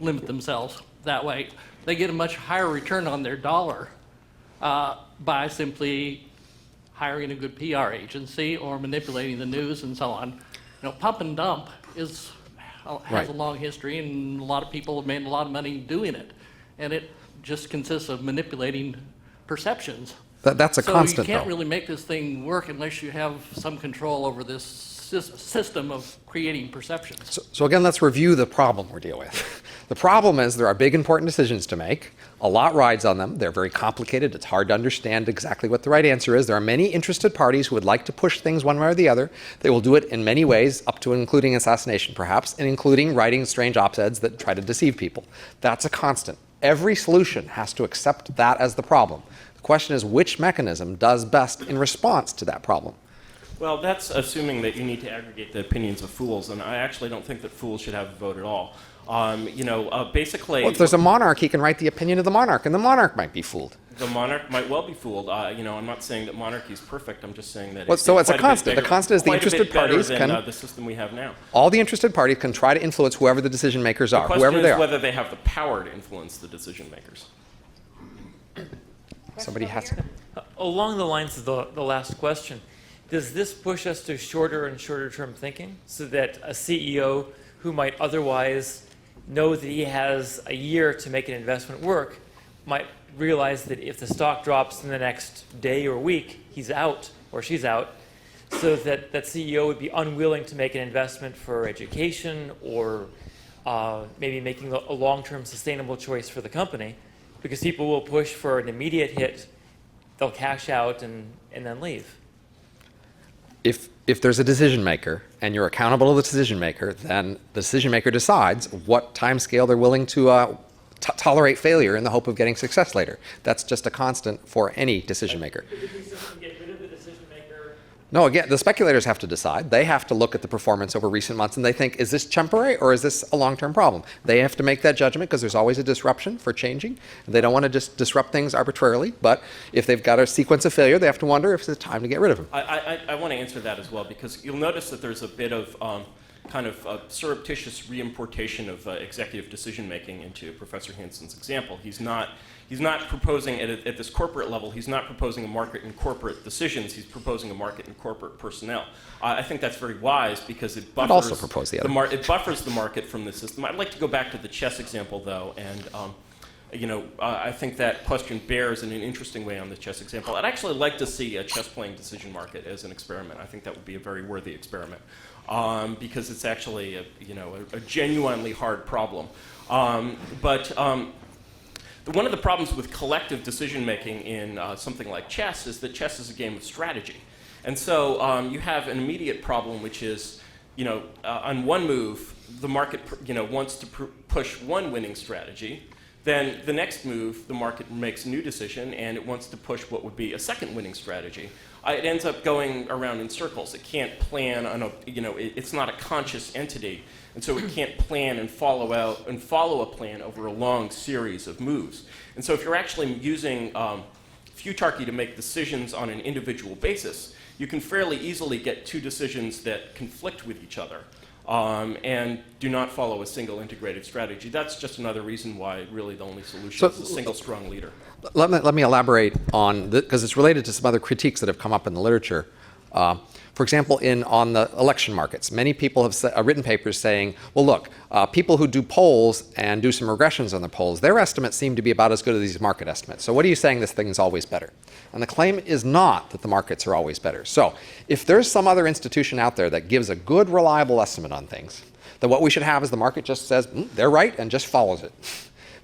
limit themselves that way. They get a much higher return on their dollar by simply hiring a good PR agency or manipulating the news and so on. Pump and dump has Right. a long history, and a lot of people have made a lot of money doing it. And it just consists of manipulating perceptions. That's a constant, So you can't though. really make this thing work unless you have some control over this system of creating perceptions. So again, let's review the problem we're dealing with. The problem is there are big, important decisions to make. A lot rides on them. They're very complicated. It's hard to understand exactly what the right answer is. There are many interested parties who would like to push things one way or the other. They will do it in many ways, up to and including assassination, perhaps, and including writing strange op-eds that try to deceive people. That's a constant. Every solution has to accept that as the problem. The question is, which mechanism does best in response to that problem? Well, that's assuming that you need to aggregate the opinions of fools, and I actually don't think that fools should have a vote at all. Basically... Well, if there's a monarch, he can write the opinion of the monarch, and the monarch might be fooled. The monarch might well be fooled. I'm not saying that monarchy is perfect. I'm just saying that Well, so it's a quite constant. bit The constant is the quite a bit interested better parties than, can- the system we have now. All the interested parties can try to influence whoever the decision makers are, The whoever question they is are. whether they have the power to influence the decision makers. Somebody has to. Along the lines of the last question, does this push us to shorter and shorter term thinking so that a CEO who might otherwise know that he has a year to make an investment work might realize that if the stock drops in the next day or week, he's out or she's out, so that CEO would be unwilling to make an investment for education or maybe making a long-term sustainable choice for the company, because people will push for an immediate hit, they'll cash out and then leave. if there's a decision maker and you're accountable to the decision maker, then the decision maker decides what time scale they're willing to tolerate failure in the hope of getting success later. That's just a constant for any decision maker. Could the system get rid of the decision maker? No, again, the speculators have to decide. They have to look at the performance over recent months and they think, is this temporary or is this a long-term problem? They have to make that judgment because there's always a disruption for changing. They don't want to just disrupt things arbitrarily, but if they've got a sequence of failure, they have to wonder if it's time to get rid of them. I want to answer that as well, because you'll notice that there's a bit of kind of surreptitious reimportation of executive decision-making into Professor Hanson's example. He's not proposing at this corporate level, he's not proposing a market in corporate decisions, he's proposing a market in corporate personnel. I think that's very wise because it buffers, also propose the other. It buffers the market from the system. I'd like to go back to the chess example, though, and I think that question bears in an interesting way on the chess example. I'd actually like to see a chess-playing decision market as an experiment. I think that would be a very worthy experiment because it's actually a genuinely hard problem. But one of the problems with collective decision-making in something like chess is that chess is a game of strategy. And so you have an immediate problem, which is, on one move, the market wants to push one winning strategy. Then the next move, the market makes a new decision, and it wants to push what would be a second winning strategy. It ends up going around in circles. It can't plan on it's not a conscious entity, and so it can't plan and follow a plan over a long series of moves. And so if you're actually using Futarchy to make decisions on an individual basis, you can fairly easily get two decisions that conflict with each other. And do not follow a single integrated strategy. That's just another reason why really the only solution is a single strong leader. Let me elaborate on, because it's related to some other critiques that have come up in the literature. For example, on the election markets, many people have written papers saying, well, look, people who do polls and do some regressions on the polls, their estimates seem to be about as good as these market estimates. So what are you saying this thing is always better? And the claim is not that the markets are always better. So if there's some other institution out there that gives a good, reliable estimate on things, then what we should have is the market just says, they're right, and just follows it.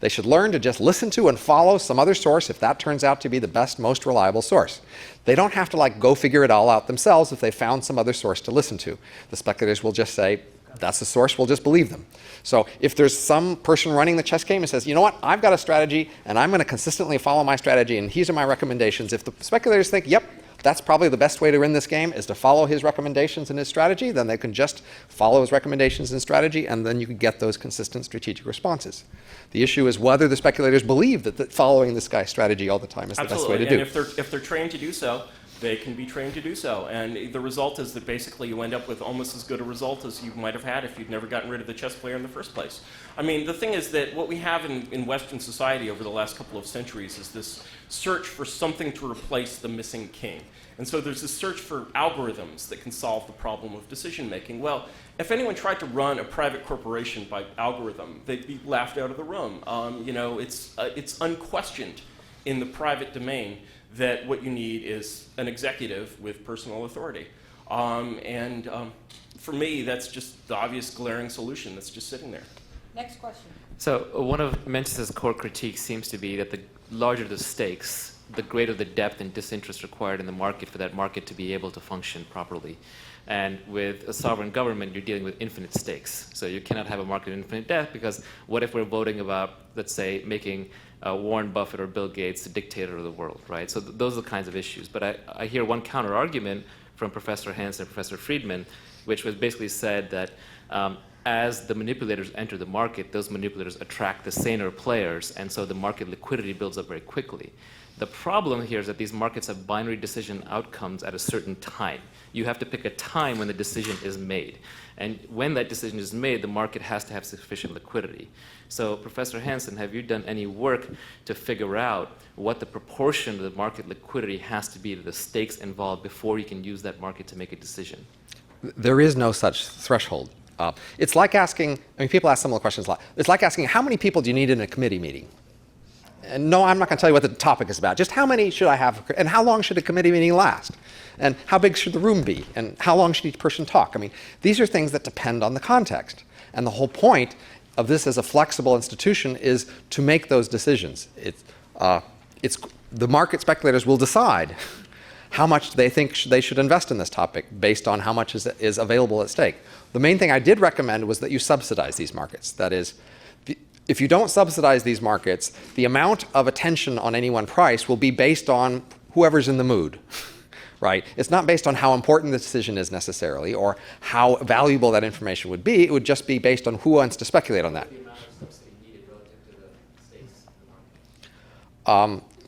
They should learn to just listen to and follow some other source if that turns out to be the best, most reliable source. They don't have to go figure it all out themselves if they found some other source to listen to. The speculators will just say, that's the source, we'll just believe them. So if there's some person running the chess game and says, you know what, I've got a strategy and I'm going to consistently follow my strategy and these are my recommendations, if the speculators think, yep, that's probably the best way to win this game is to follow his recommendations and his strategy, then they can just follow his recommendations and strategy, and then you can get those consistent strategic responses. The issue is whether the speculators believe that following this guy's strategy all the time is the best way to do. And if they're trained to do so, they can be trained to do so. And the result is that basically you end up with almost as good a result as you might have had if you'd never gotten rid of the chess player in the first place. I mean, the thing is that what we have in Western society over the last couple of centuries is this search for something to replace the missing king. And so there's this search for algorithms that can solve the problem of decision making. Well, if anyone tried to run a private corporation by algorithm, they'd be laughed out of the room. It's unquestioned in the private domain that what you need is an executive with personal authority. For me, that's just the obvious glaring solution that's just sitting there. Next question. So one of Mencius's core critiques seems to be that the larger the stakes, the greater the depth and disinterest required in the market for that market to be able to function properly. And with a sovereign government, you're dealing with infinite stakes. So you cannot have a market of infinite depth because what if we're voting about, let's say, making Warren Buffett or Bill Gates the dictator of the world, right? So those are the kinds of issues. But I hear one counter argument from Professor Hanson and Professor Friedman, which was basically said that as the manipulators enter the market, those manipulators attract the saner players, and so the market liquidity builds up very quickly. The problem here is that these markets have binary decision outcomes at a certain time. You have to pick a time when the decision is made. And when that decision is made, the market has to have sufficient liquidity. So, Professor Hanson, have you done any work to figure out what the proportion of the market liquidity has to be to the stakes involved before you can use that market to make a decision? There is no such threshold. It's like asking, people ask similar questions a lot. It's like asking, how many people do you need in a committee meeting? And no, I'm not going to tell you what the topic is about. Just how many should I have, and how long should a committee meeting last? And how big should the room be? And how long should each person talk? These are things that depend on the context. And the whole point of this as a flexible institution is to make those decisions. The market speculators will decide how much they think they should invest in this topic based on how much is available at stake. The main thing I did recommend was that you subsidize these markets. That is, if you don't subsidize these markets, the amount of attention on any one price will be based on whoever's in the mood, right? It's not based on how important the decision is necessarily or how valuable that information would be. It would just be based on who wants to speculate on that.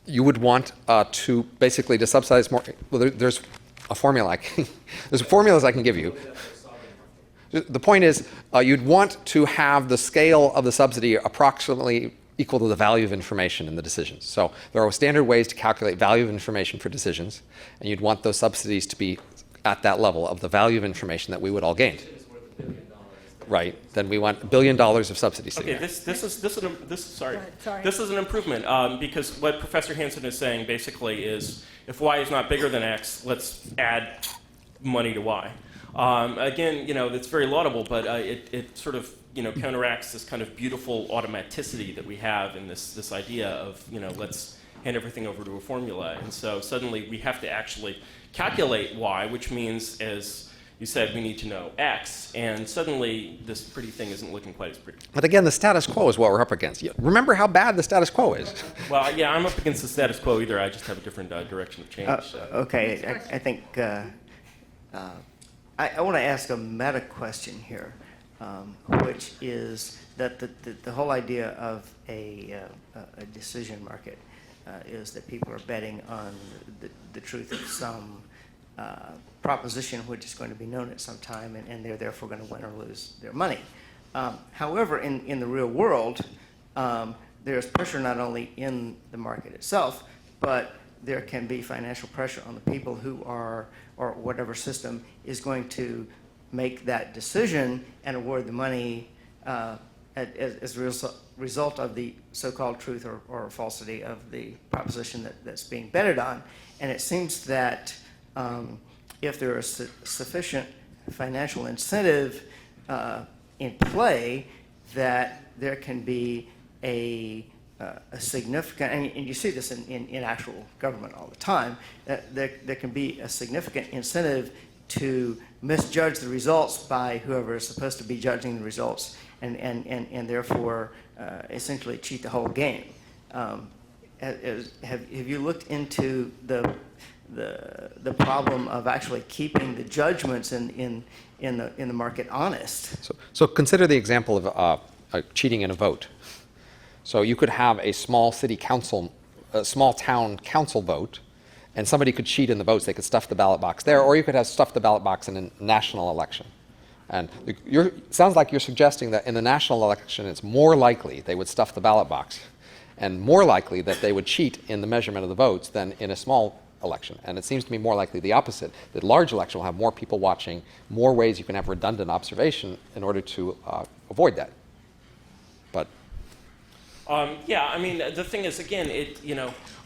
You would want to basically to subsidize more. Well, there's a formula. There's formulas I can give you. The point is, you'd want to have the scale of the subsidy approximately equal to the value of information in the decisions. So there are standard ways to calculate value of information for decisions, and you'd want those subsidies to be at that level of the value of information that we would all gain. Right. Then we want $1 billion of subsidies. Okay. This is an improvement because what Professor Hanson is saying basically is if Y is not bigger than X, let's add money to Y. Again, it's very laudable, but it sort of counteracts this kind of beautiful automaticity that we have in this idea of let's hand everything over to a formula, and so suddenly we have to actually calculate Y, which means, as you said, we need to know X, and suddenly this pretty thing isn't looking quite as pretty. But again, the status quo is what we're up against. Remember how bad the status quo is. Well, yeah, I'm up against the status quo either. I just have a different direction of change. Okay, I think I want to ask a meta question here, which is that the whole idea of a decision market is that people are betting on the truth of some proposition which is going to be known at some time, and they're therefore going to win or lose their money. However, in the real world, there's pressure not only in the market itself, but there can be financial pressure on the people who are, or whatever system is going to make that decision and award the money as a result of the so-called truth or falsity of the proposition that's being betted on. And it seems that if there is sufficient financial incentive in play, that there can be a significant, and you see this in actual government all the time, that there can be a significant incentive to misjudge the results by whoever is supposed to be judging the results, and therefore essentially cheat the whole game. Have you looked into the problem of actually keeping the judgments in the market honest? So consider the example of cheating in a vote. So you could have a small city council, a small town council vote, and somebody could cheat in the votes. They could stuff the ballot box there, or you could have stuffed the ballot box in a national election. And it sounds like you're suggesting that in the national election, it's more likely they would stuff the ballot box, and more likely that they would cheat in the measurement of the votes than in a small election. And it seems to me more likely the opposite. The large election will have more people watching, more ways you can have redundant observation in order to avoid that. But yeah, I mean, the thing is, again,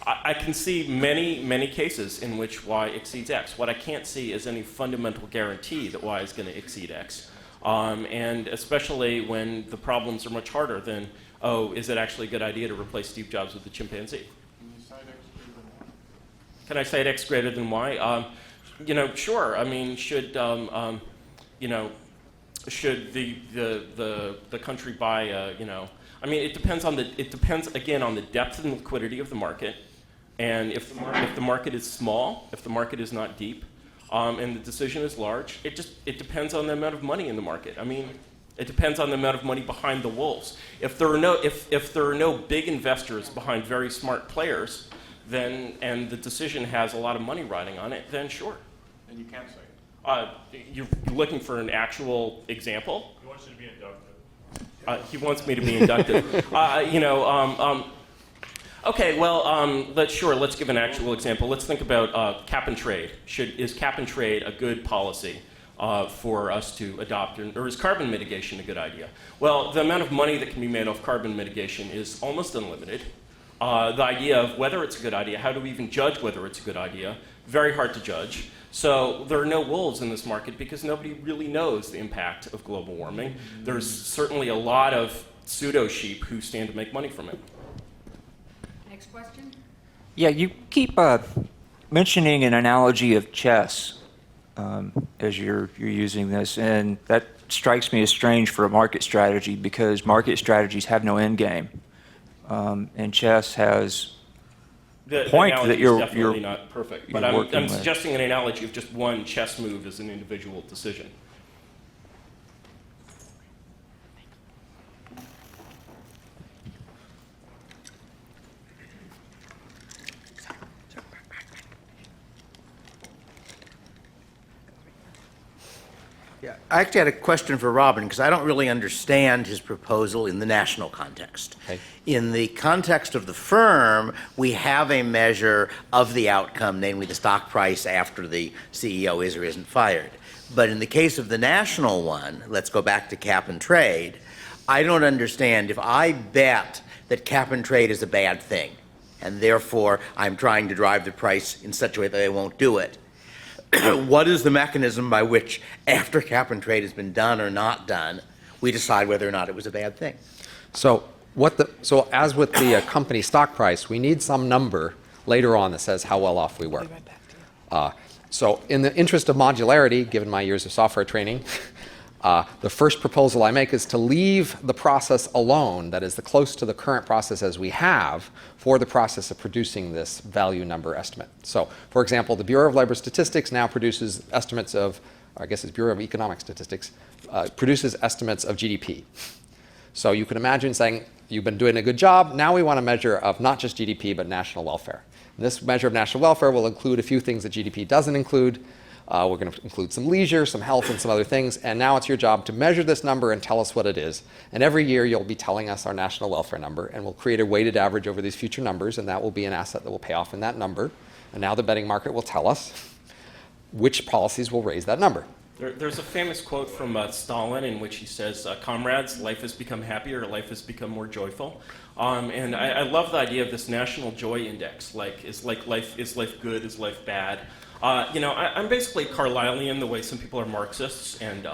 I can see many cases in which Y exceeds X. What I can't see is any fundamental guarantee that Y is going to exceed X. And especially when the problems are much harder than, oh, is it actually a good idea to replace Steve Jobs with the chimpanzee? Can I cite X greater than Y? Sure. I mean, should the country buy I mean, it depends again on the depth and liquidity of the market, and if the market is small, if the market is not deep, and the decision is large, it depends on the amount of money in the market. I mean, it depends on the amount of money behind the wolves. If there are no big investors behind very smart players, then and the decision has a lot of money riding on it, then sure. And you can't say it. You're looking for an actual example? He wants you to be inducted. He wants me to be inducted. Okay, well, let's give an actual example. Let's think about cap and trade. Is cap and trade a good policy for us to adopt, or is carbon mitigation a good idea? Well, the amount of money that can be made off carbon mitigation is almost unlimited. The idea of whether it's a good idea, how do we even judge whether it's a good idea? Very hard to judge. So there are no wolves in this market because nobody really knows the impact of global warming. There's certainly a lot of pseudo sheep who stand to make money from it. Next question? Yeah, you keep mentioning an analogy of chess as you're using this, and that strikes me as strange for a market strategy because market strategies have no end game, and chess has The point analogy that you're is definitely not perfect, but working I'm with. suggesting an analogy of just one chess move as an individual decision. Yeah, I actually had a question for Robin, because I don't really understand his proposal in the national context. Okay. In the context of the firm, we have a measure of the outcome, namely the stock price after the CEO is or isn't fired. But in the case of the national one, let's go back to cap and trade, I don't understand if I bet that cap and trade is a bad thing, and therefore I'm trying to drive the price in such a way that I won't do it. What is the mechanism by which, after cap and trade has been done or not done, we decide whether or not it was a bad thing? So as with the company stock price, we need some number later on that says how well off we were. So in the interest of modularity, given my years of software training, the first proposal I make is to leave the process alone, that is close to the current process as we have, for the process of producing this value number estimate. So, for example, the Bureau of Labor Statistics now produces estimates of, or I guess it's Bureau of Economic Statistics, produces estimates of GDP. So you can imagine saying, you've been doing a good job, now we want a measure of not just GDP, but national welfare. And this measure of national welfare will include a few things that GDP doesn't include. We're going to include some leisure, some health, and some other things. And now it's your job to measure this number and tell us what it is. And every year you'll be telling us our national welfare number, and we'll create a weighted average over these future numbers, and that will be an asset that will pay off in that number. And now the betting market will tell us which policies will raise that number. There's a famous quote from Stalin in which he says, comrades, life has become happier, life has become more joyful. And I love the idea of this national joy index. Like, is life good, is life bad? I'm basically Carlylean the way some people are Marxists, and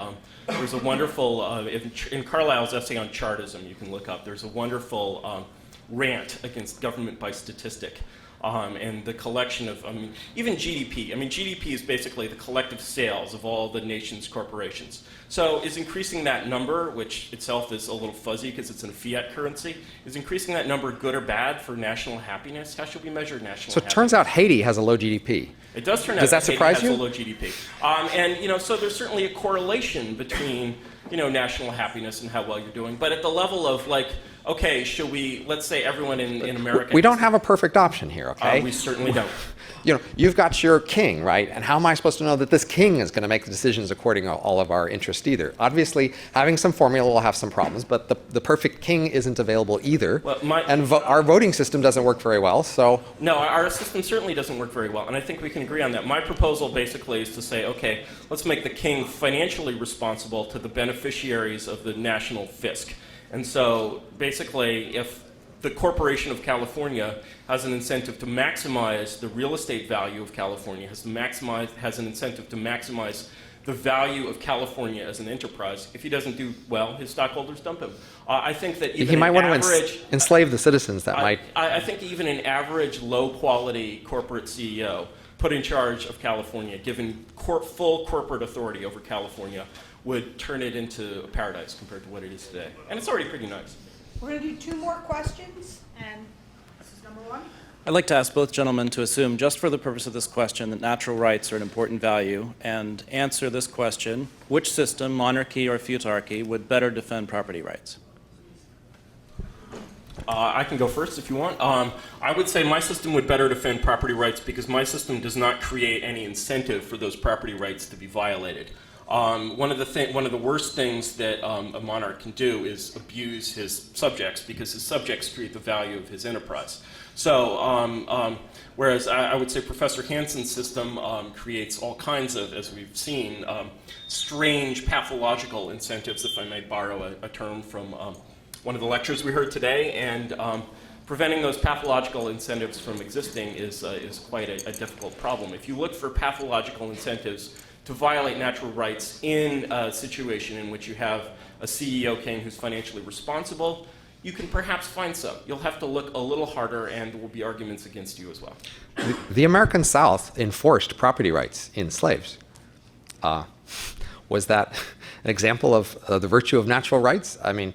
there's a wonderful, in Carlyle's essay on Chartism, you can look up, there's a wonderful rant against government by statistic. And the collection of, even GDP. GDP is basically the collective sales of all the nation's corporations. So is increasing that number, which itself is a little fuzzy because it's in a fiat currency, is increasing that number good or bad for national happiness? How should we measure national happiness? So it turns out Haiti has a low GDP. It does turn out Does that Haiti surprise has you? a low GDP. So there's certainly a correlation between, national happiness and how well you're doing. But at the level of okay, should we, let's say everyone in America. We don't have a perfect option here, okay? We certainly don't. You've got your king, right? And how am I supposed to know that this king is going to make the decisions according to all of our interests either? Obviously, having some formula will have some problems, but the perfect king isn't available either. Well, our voting system doesn't work very well, so. No, our system certainly doesn't work very well, and I think we can agree on that. My proposal basically is to say, okay, let's make the king financially responsible to the beneficiaries of the national fisc. And so basically, if the Corporation of California has an incentive to maximize the real estate value of California, has an incentive to maximize the value of California as an enterprise. If he doesn't do well, his stockholders dump him. I think that even he might want average, to enslave the citizens. I think even an average low-quality corporate CEO put in charge of California, given full corporate authority over California, would turn it into a paradise compared to what it is today. And it's already pretty nice. We're going to do 2 more questions, and this is number 1. I'd like to ask both gentlemen to assume, just for the purpose of this question, that natural rights are an important value, and answer this question: which system, monarchy or futarchy, would better defend property rights? I can go first if you want. I would say my system would better defend property rights because my system does not create any incentive for those property rights to be violated. One of the worst things that a monarch can do is abuse his subjects because his subjects create the value of his enterprise. So, whereas I would say Professor Hanson's system creates all kinds of, as we've seen, strange pathological incentives, if I may borrow a term from one of the lectures we heard today, and preventing those pathological incentives from existing is quite a difficult problem. If you look for pathological incentives to violate natural rights in a situation in which you have a CEO king who's financially responsible, you can perhaps find some. You'll have to look a little harder, and there will be arguments against you as well. The American South enforced property rights in slaves. Was that an example of the virtue of natural rights? I mean,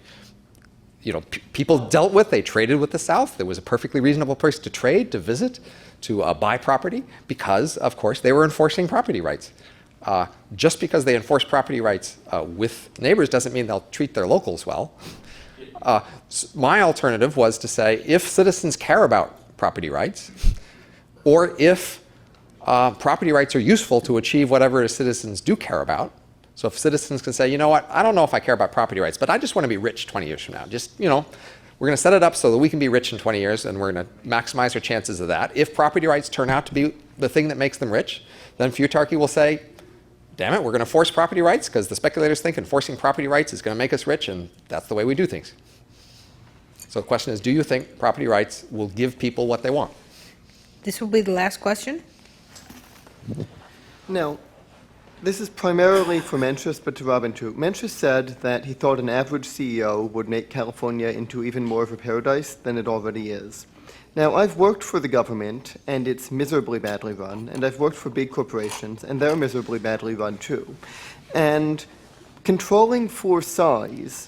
people dealt with, they traded with the South. There was a perfectly reasonable place to trade, to visit, to buy property, because, of course, they were enforcing property rights. Just because they enforce property rights with neighbors doesn't mean they'll treat their locals well. My alternative was to say, if citizens care about property rights, or if property rights are useful to achieve whatever citizens do care about. So if citizens can say, you know what, I don't know if I care about property rights, but I just want to be rich 20 years from now. Just, we're going to set it up so that we can be rich in 20 years, and we're going to maximize our chances of that. If property rights turn out to be the thing that makes them rich, then Futarchy will say, damn it, we're going to force property rights because the speculators think enforcing property rights is going to make us rich, and that's the way we do things. So the question is, do you think property rights will give people what they want? This will be the last question. Now, this is primarily for Mencius, but to Robin too. Mencius said that he thought an average CEO would make California into even more of a paradise than it already is. Now, I've worked for the government, and it's miserably badly run, and I've worked for big corporations, and they're miserably badly run too. And controlling for size,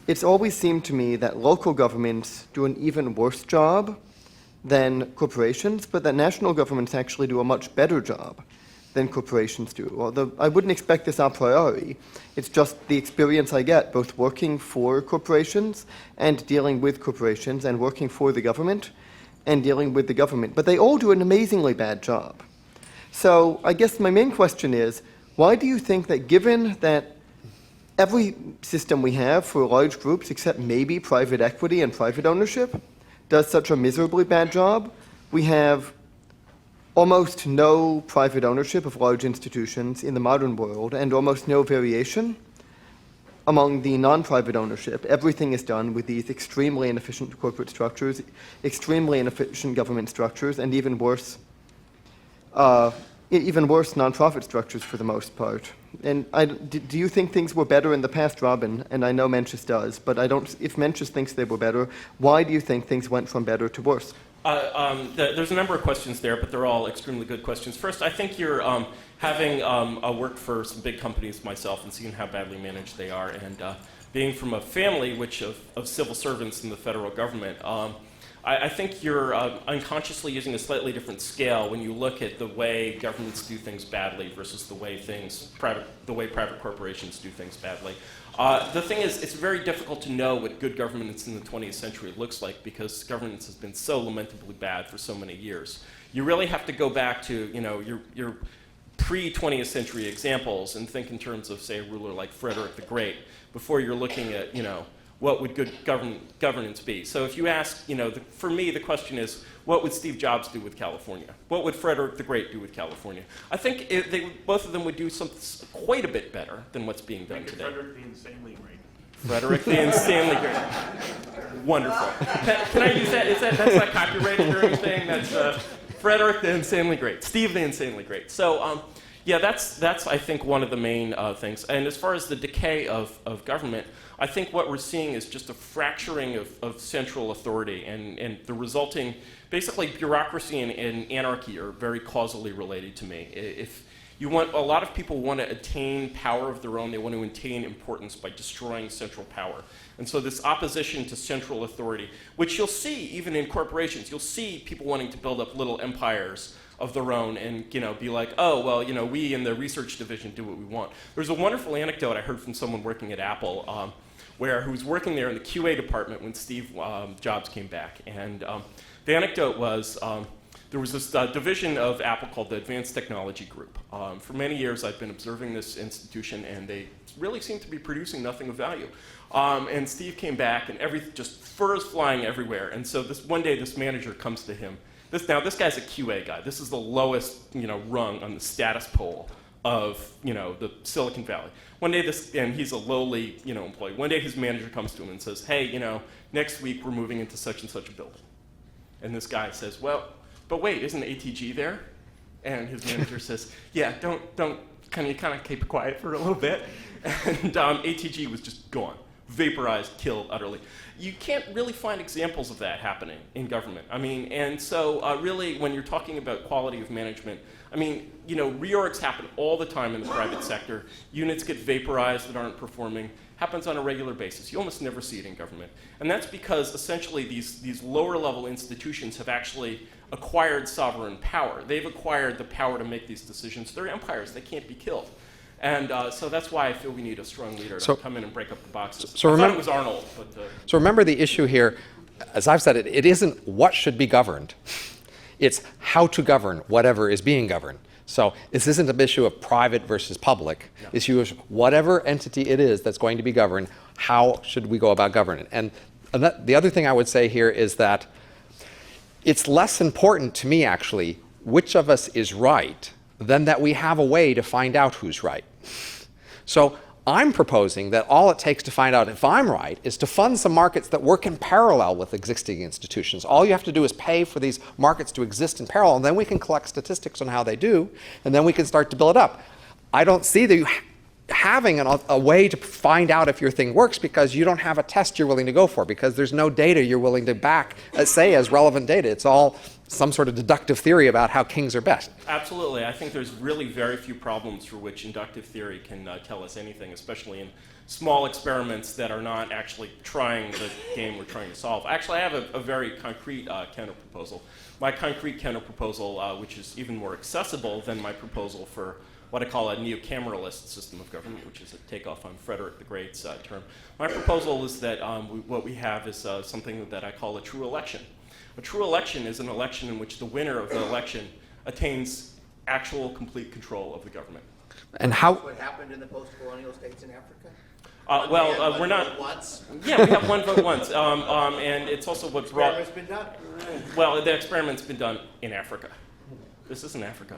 it's always seemed to me that local governments do an even worse job than corporations, but that national governments actually do a much better job than corporations do. Although I wouldn't expect this a priori. It's just the experience I get both working for corporations and dealing with corporations, and working for the government and dealing with the government. But they all do an amazingly bad job. So I guess my main question is, why do you think that, given that every system we have for large groups, except maybe private equity and private ownership, does such a miserably bad job? We have almost no private ownership of large institutions in the modern world, and almost no variation among the non-private ownership. Everything is done with these extremely inefficient corporate structures, extremely inefficient government structures, and even worse nonprofit structures for the most part. And do you think things were better in the past, Robin? And I know Mencius does, but I don't. If Mencius thinks they were better, why do you think things went from better to worse? There's a number of questions there, but they're all extremely good questions. First, I think you're having worked for some big companies myself and seeing how badly managed they are, and being from a family of civil servants in the federal government, I think you're unconsciously using a slightly different scale when you look at the way governments do things badly versus the way private corporations do things badly. The thing is, it's very difficult to know what good governance in the 20th century looks like, because governance has been so lamentably bad for so many years. You really have to go back to your pre-20th century examples and think in terms of, say, a ruler like Frederick the Great before you're looking at what would good governance be. So if you ask, for me, the question is, what would Steve Jobs do with California? What would Frederick the Great do with California? I think both of them would do something quite a bit better than what's being done today. Frederick the Insanely Great. Frederick the Insanely Great. Wonderful. Can I use that? That's not copyrighted or anything? That's Frederick the Insanely Great. Steve the Insanely Great. So yeah, that's I think one of the main things. And as far as the decay of government, I think what we're seeing is just a fracturing of central authority, and the resulting, basically bureaucracy and anarchy are very causally related to me. If you want, a lot of people want to attain power of their own, they want to attain importance by destroying central power. And so this opposition to central authority, which you'll see even in corporations, you'll see people wanting to build up little empires of their own and be like, oh, well, we in the research division do what we want. There's a wonderful anecdote I heard from someone working at Apple, who was working there in the QA department when Steve Jobs came back. And the anecdote was, there was this division of Apple called the Advanced Technology Group. For many years, I've been observing this institution, and they really seem to be producing nothing of value. And Steve came back, and just furs flying everywhere. And so one day, this manager comes to him. This guy's a QA guy. This is the lowest, rung on the status pole of, the Silicon Valley. One day and he's a lowly, employee. One day his manager comes to him and says, hey, next week we're moving into such and such a building. And this guy says, well, but wait, isn't ATG there? And his manager says, yeah, can you kind of keep quiet for a little bit? And ATG was just gone. vaporized, killed utterly. You can't really find examples of that happening in government. I mean, and so really, when you're talking about quality of management, I mean, you know, reorgs happen all the time in the private sector. Units get vaporized that aren't performing. Happens on a regular basis. You almost never see it in government. And that's because essentially these lower level institutions have actually acquired sovereign power. They've acquired the power to make these decisions. They're empires. They can't be killed. And so that's why I feel we need a strong leader to come in and break up the boxes. I thought it was Arnold. But, So remember the issue here, as I've said, it isn't what should be governed. It's how to govern whatever is being governed. So this isn't an issue of private versus public. No. This issue is whatever entity it is that's going to be governed, how should we go about governing? And the other thing I would say here is that it's less important to me, actually, which of us is right than that we have a way to find out who's right. So I'm proposing that all it takes to find out if I'm right is to fund some markets that work in parallel with existing institutions. All you have to do is pay for these markets to exist in parallel, and then we can collect statistics on how they do, and then we can start to build it up. I don't see that you having a way to find out if your thing works because you don't have a test you're willing to go for, because there's no data you're willing to back, say, as relevant data. It's all some sort of deductive theory about how kings are best. Absolutely. I think there's really very few problems for which inductive theory can tell us anything, especially in small experiments that are not actually trying the game we're trying to solve. Actually, I have a very concrete counterproposal. My concrete counterproposal, which is even more accessible than my proposal for what I call a neo-cameralist system of government, which is a takeoff on Frederick the Great's term. My proposal is that what we have is something that I call a true election. A true election is an election in which the winner of the election attains actual complete control of the government. And how? What happened in the post-colonial states in Africa? We're not. Once. Yeah, we have one vote once, and it's also what brought. Experiment's been done. Well, the experiment's been done in Africa. This isn't Africa.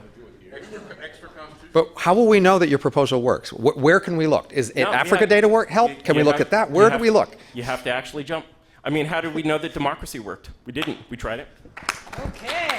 But how will we know that your proposal works? Where can we look? Is No, Africa data work help? Can we look at that? Where do we look? You have to actually jump. I mean, how did we know that democracy worked? We didn't. We tried it. Okay.